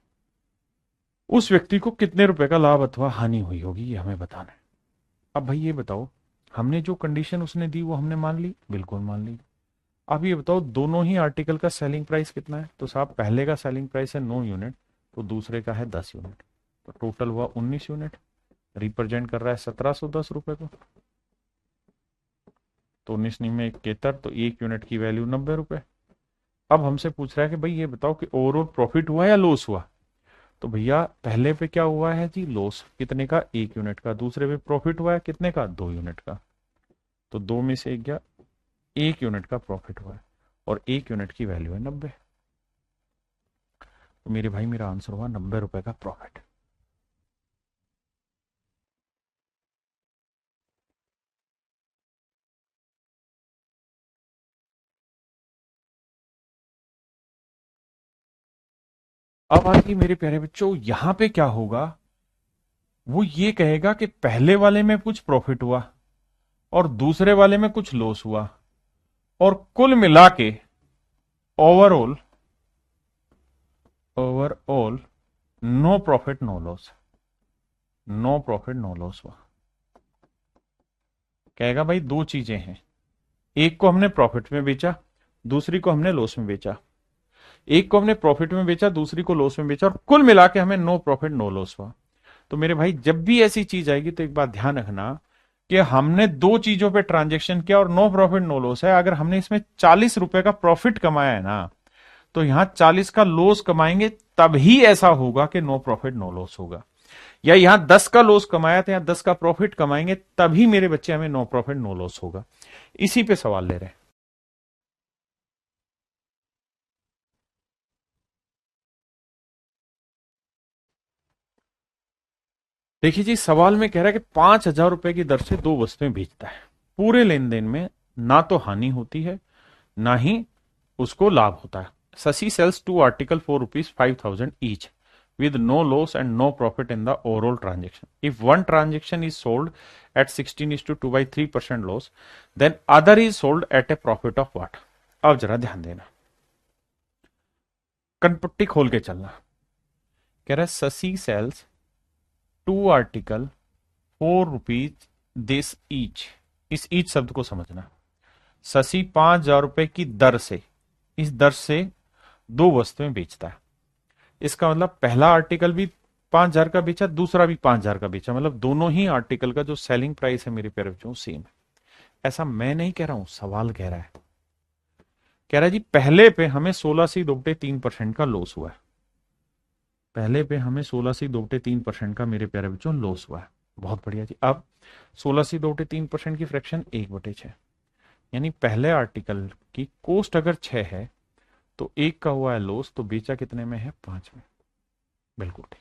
उस व्यक्ति को कितने रुपए का लाभ अथवा हानि हुई होगी ये हमें बताना है। अब भाई ये बताओ, हमने जो कंडीशन उसने दी वो हमने मान ली, बिल्कुल मान ली। अब ये बताओ दोनों ही आर्टिकल का सेलिंग प्राइस कितना है, तो साहब पहले का सेलिंग प्राइस है 9 यूनिट, तो दूसरे का है 10 यूनिट, तो टोटल हुआ 19 यूनिट, रिप्रेजेंट कर रहा है 1710 रुपए को। तो 19 में 71, तो 1 यूनिट की वैल्यू 90 रुपए। अब हमसे पूछ रहा है कि भाई ये बताओ कि ओवरऑल प्रॉफिट हुआ या लॉस हुआ। तो भैया पहले पे क्या हुआ है जी, लॉस कितने का, 1 यूनिट का, दूसरे पे प्रॉफिट हुआ है कितने का, 2 यूनिट का। तो 2 में से 1 गया, 1 यूनिट का प्रॉफिट हुआ है और 1 यूनिट की वैल्यू है 90। तो मेरे भाई मेरा आंसर हुआ 90 रुपए का प्रॉफिट। अब आगे मेरे प्यारे बच्चों, यहां पे क्या होगा, वो ये कहेगा कि पहले वाले में कुछ प्रॉफिट हुआ और दूसरे वाले में कुछ लॉस हुआ, और कुल मिला के overall overall no profit no loss, no profit no loss हुआ। कहेगा भाई दो चीजें हैं, एक को हमने प्रॉफिट में बेचा, दूसरी को हमने लॉस में बेचा। एक को हमने प्रॉफिट में बेचा, दूसरी को लॉस में बेचा, और कुल मिला के हमें नो प्रॉफिट नो लॉस हुआ। तो मेरे भाई जब भी ऐसी चीज आएगी तो एक बात ध्यान रखना कि हमने दो चीजों पे ट्रांजेक्शन किया और नो प्रॉफिट नो लॉस है। अगर हमने इसमें 40 रुपए का प्रॉफिट कमाया है ना, तो यहां 40 का लॉस कमाएंगे तभी ऐसा होगा कि नो प्रॉफिट नो लॉस होगा। या यहां 10 का लॉस कमाया तो यहां 10 का प्रॉफिट कमाएंगे तभी मेरे बच्चे हमें नो प्रॉफिट नो लॉस होगा। इसी पे सवाल ले रहे हैं। देखिए जी, सवाल में कह रहा है कि 5,000 रुपए की दर से दो वस्तुएं बेचता है, पूरे लेन देन में ना तो हानि होती है ना ही उसको लाभ होता है। Shashi sells two article for ₹5,000 each with no loss and no profit in the overall transaction. If one transaction is sold at 16:2/3% loss, then other is sold at a profit of what? अब जरा ध्यान देना, कनपट्टी खोल के चलना। कह रहा है Shashi sells 2 article ₹4 this each. इस ईच शब्द को समझना। शशि 5,000 रुपए की दर से, इस दर से दो वस्तुएं बेचता है। इसका मतलब पहला आर्टिकल भी 5,000 का बेचा, दूसरा भी 5,000 का बेचा, मतलब दोनों ही आर्टिकल का जो सेलिंग प्राइस है मेरे प्यारे बच्चों सेम है। ऐसा मैं नहीं कह रहा हूं, सवाल कह रहा है। कह रहा है जी पहले पे हमें 16.3% का लॉस हुआ है, पहले पे हमें 16.3% का मेरे प्यारे बच्चों लॉस हुआ है। बहुत बढ़िया जी। अब 16.3% की फ्रैक्शन 1/6, यानी पहले आर्टिकल की कॉस्ट अगर 6 है तो 1 का हुआ है लॉस, तो बेचा कितने में है? 5 में। बिल्कुल ठीक।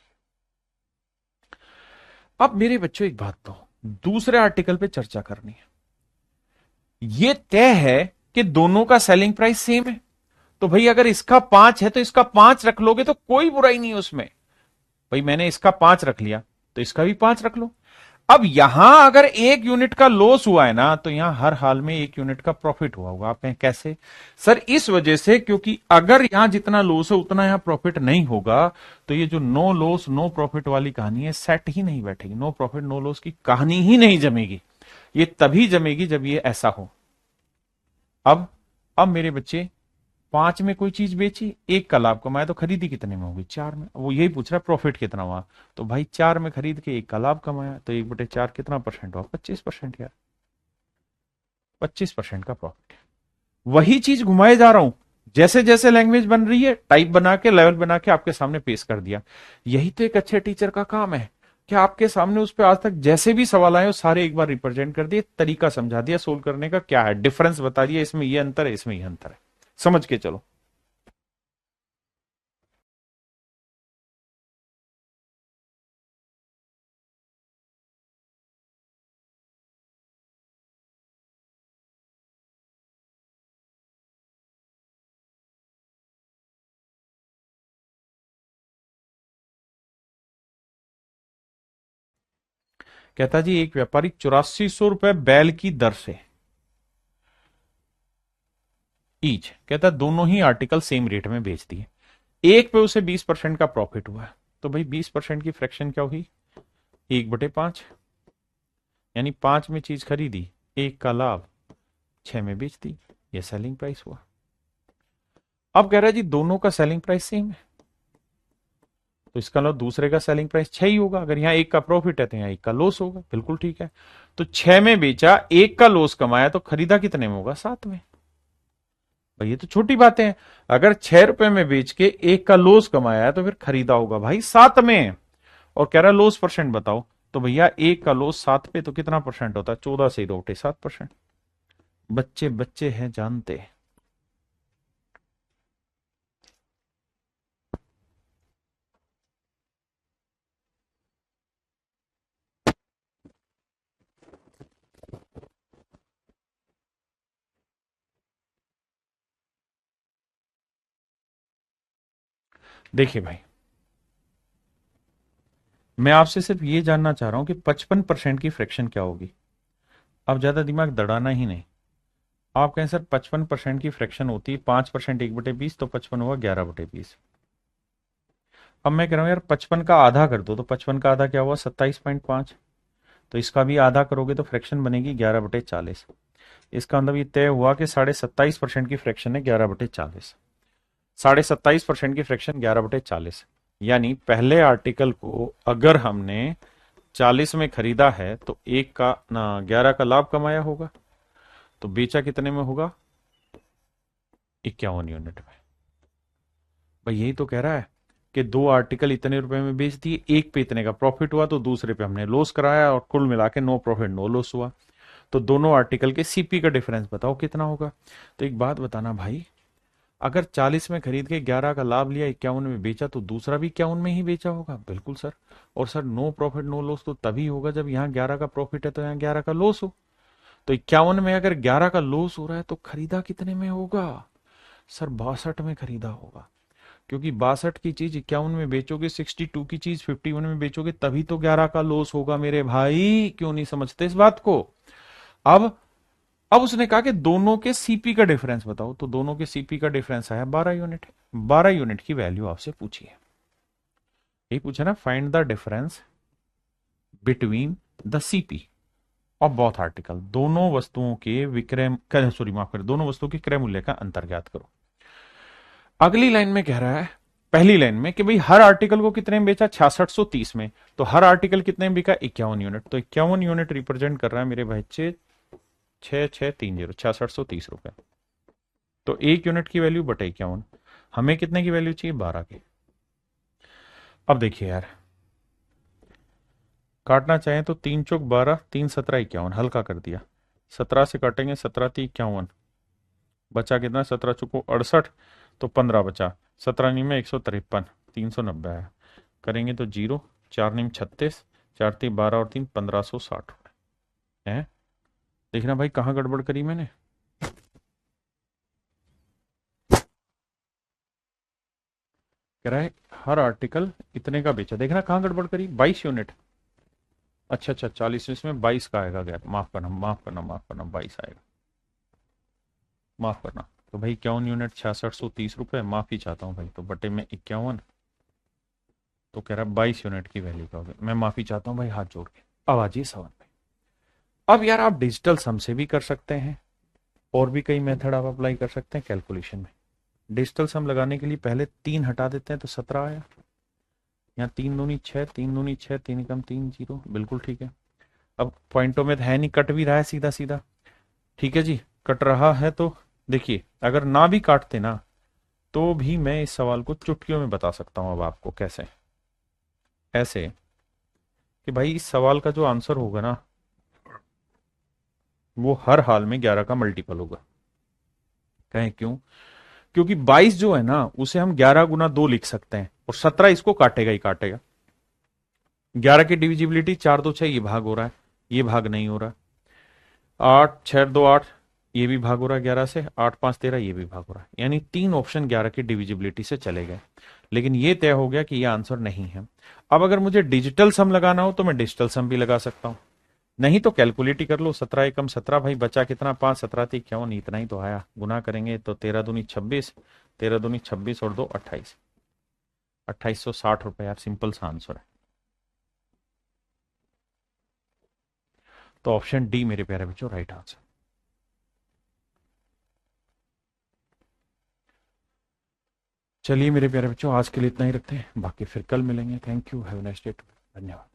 अब मेरे बच्चों एक बात तो दूसरे आर्टिकल पे चर्चा करनी है। ये तय है कि दोनों का सेलिंग प्राइस सेम है, तो भाई अगर इसका 5 है तो इसका 5 रख लोगे तो कोई बुराई नहीं है उसमें। भाई मैंने इसका 5 रख लिया तो इसका भी 5 रख लो। अब यहां अगर 1 यूनिट का लॉस हुआ है ना, तो यहां हर हाल में 1 यूनिट का प्रॉफिट हुआ होगा। आप कहें कैसे? सर इस वजह से, क्योंकि अगर यहां जितना लॉस है उतना यहां प्रॉफिट नहीं होगा, तो ये जो नो लॉस नो प्रॉफिट वाली कहानी है सेट ही नहीं बैठेगी। नो प्रॉफिट नो लॉस की कहानी ही नहीं जमेगी। ये तभी जमेगी जब ये ऐसा हो। अब मेरे बच्चे 5 में कोई चीज बेची, 1 का लाभ कमाया, तो खरीदी कितने में होगी? 4 में। वो यही पूछ रहा है प्रॉफिट कितना हुआ, तो भाई 4 में खरीद के 1 का लाभ कमाया, तो 1/4 कितना परसेंट हुआ? 25% यार, 25% का प्रॉफिट। वही चीज घुमाए जा रहा हूं, जैसे जैसे लैंग्वेज बन रही है टाइप बना के लेवल बना के आपके सामने पेश कर दिया। यही तो एक अच्छे टीचर का काम है कि आपके सामने उस पर आज तक जैसे भी सवाल आए वो सारे एक बार रिप्रेजेंट कर दिए, तरीका समझा दिया, सोल्व करने का क्या है, डिफरेंस बता दिया, इसमें ये अंतर है, इसमें ये अंतर है, समझ के चलो। कहता जी एक व्यापारी 8400 रुपए बैल की दर से ईच, कहता दोनों ही आर्टिकल सेम रेट में बेच दिए, एक पे उसे 20% का प्रॉफिट हुआ है, तो भाई 20% की फ्रैक्शन क्या हुई? 1/5, यानी 5 में चीज खरीदी, 1 का लाभ, 6 में बेच दी, ये सेलिंग प्राइस हुआ। अब कह रहा है जी दोनों का सेलिंग प्राइस सेम है, तो इसका मतलब दूसरे का सेलिंग प्राइस 6 ही होगा। अगर यहां 1 का प्रॉफिट है तो यहां 1 का लॉस होगा। बिल्कुल ठीक है। तो 6 में बेचा, 1 का लॉस कमाया, तो खरीदा कितने में होगा? 7 में। भाई ये तो छोटी बातें हैं। अगर 6 रुपए में बेच के 1 का लॉस कमाया है तो फिर खरीदा होगा भाई 7 में। और कह रहा है लॉस परसेंट बताओ, तो भैया 1 का लॉस 7 पे तो कितना परसेंट होता है? 14 से 2 7%। बच्चे बच्चे हैं जानते। देखिए भाई, मैं आपसे सिर्फ ये जानना चाह रहा हूं कि 55% की फ्रैक्शन क्या होगी। आप ज्यादा दिमाग दड़ाना ही नहीं। आप कहें सर 55% की फ्रैक्शन होती है 5% 1/20, तो 55 हुआ 11/20। अब मैं कह रहा हूं यार 55 का आधा कर दो, तो 55 का आधा क्या हुआ 27.5। तो इसका भी आधा करोगे तो फ्रैक्शन बनेगी 11/40। इसका मतलब ये तय हुआ कि 27.5% की फ्रैक्शन है 11/40। 27.5% की फ्रैक्शन 11/40, यानी पहले आर्टिकल को अगर हमने 40 में खरीदा है तो एक का ना 11 का लाभ कमाया होगा, तो बेचा कितने में होगा 51 यूनिट में। भाई यही तो कह रहा है कि दो आर्टिकल इतने रुपए में बेच दिए, एक पे इतने का प्रॉफिट हुआ तो दूसरे पे हमने लॉस कराया, और कुल मिला के नो प्रॉफिट नो लॉस हुआ। तो दोनों आर्टिकल के सीपी का डिफरेंस बताओ कितना होगा। तो एक बात बताना भाई, अगर 40 में खरीद के 11 का लाभ लिया, 51 में बेचा, तो दूसरा भी 51 में ही बेचा होगा। बिल्कुल सर। और sir no profit no loss तो तभी होगा जब यहाँ 11 का प्रॉफिट है तो यहाँ 11 का लॉस हो। तो 51 में अगर 11 का लॉस हो रहा है तो खरीदा कितने में होगा सर, 62 में खरीदा होगा। क्योंकि 62 की चीज 51 में बेचोगे, 62 की चीज 51 में बेचोगे, तभी तो 11 का लॉस होगा मेरे भाई। क्यों नहीं समझते इस बात को। अब अब उसने कहा कि दोनों के सीपी का डिफरेंस बताओ, तो दोनों के सीपी का डिफरेंस आया 12 यूनिट। 12 यूनिट की वैल्यू आपसे पूछी है, यही पूछा ना, find the difference between the CP of both article. दोनों वस्तुओं के विक्रय, सॉरी माफ करें, दोनों वस्तुओं के क्रय मूल्य का अंतर ज्ञात करो। अगली लाइन में कह रहा है, पहली लाइन में, कि भाई हर आर्टिकल को कितने में बेचा 6630 में, तो हर आर्टिकल कितने में बिका 51 यूनिट। तो 51 यूनिट रिप्रेजेंट कर रहा है मेरे भाई 6630, 6630 रुपए। तो एक यूनिट की वैल्यू बटे 51, हमें कितने की वैल्यू चाहिए 12 की। अब देखिए यार, काटना चाहें तो 3 चौक 12, 3 17 51, हल्का कर दिया। 17 से काटेंगे, 17 × 3 = 51, बचा कितना 17 × 4 = 68, तो 15 बचा। 17 × 9 = 153, 390 है। करेंगे तो 0, 4 × 9 = 36, 4 × 3 = 12 और 3 = 1560 है। देखना भाई कहाँ गड़बड़ करी मैंने। कह रहा है हर आर्टिकल इतने का बेचा, देखना कहाँ गड़बड़ करी, 22 यूनिट। अच्छा अच्छा, 40, इसमें 22 का आएगा गैप, माफ करना माफ करना माफ करना, 22 आएगा, माफ करना। तो भाई 51 यूनिट 6630 रुपए, माफी चाहता हूँ भाई, तो बटे में 51, तो कह रहा है 22 यूनिट की वैल्यू का होगा। मैं माफी चाहता हूँ भाई, हाथ जोड़ के। अब आ जाइए सवाल में। अब यार आप डिजिटल सम से भी कर सकते हैं, और भी कई मेथड आप अप्लाई कर सकते हैं कैलकुलेशन में। डिजिटल सम लगाने के लिए पहले 3 हटा देते हैं तो 17 आया। यहाँ 3 दूनी 6, 3 दूनी 6, 3 कम 3 0, बिल्कुल ठीक है। अब पॉइंटों में है नहीं, कट भी रहा है सीधा सीधा, ठीक है जी, कट रहा है। तो देखिए अगर ना भी काटते ना, तो भी मैं इस सवाल को चुटकियों में बता सकता हूं। अब आपको कैसे, ऐसे कि भाई इस सवाल का जो आंसर होगा ना, वो हर हाल में 11 का मल्टीपल होगा। कहें क्यों? क्योंकि 22 जो है ना, उसे हम 11 × 2 लिख सकते हैं, और 17 इसको काटेगा ही काटेगा। 11 की डिविजिबिलिटी 4 2 6, ये भाग हो रहा है, ये भाग नहीं हो रहा। 8 6 2 8, ये भी भाग हो रहा है 11 से। 8 5 13, ये भी भाग हो रहा है। यानी 3 ऑप्शन 11 की डिविजिबिलिटी से चले गए, लेकिन ये तय हो गया कि ये आंसर नहीं है। अब अगर मुझे डिजिटल सम लगाना हो तो मैं डिजिटल सम भी लगा सकता हूं, नहीं तो कैलकुलेट ही कर लो। 17 एकम 17, भाई बचा कितना 5, 17 थी क्यों नहीं, इतना ही तो आया। गुना करेंगे तो 13 दूनी 26, 13 दूनी 26 और 2 28, 2860 रुपए यार, सिंपल सा आंसर है। तो ऑप्शन डी मेरे प्यारे बच्चों राइट आंसर। चलिए मेरे प्यारे बच्चों, आज के लिए इतना ही रखते हैं, बाकी फिर कल मिलेंगे। Thank you, have a nice day, धन्यवाद।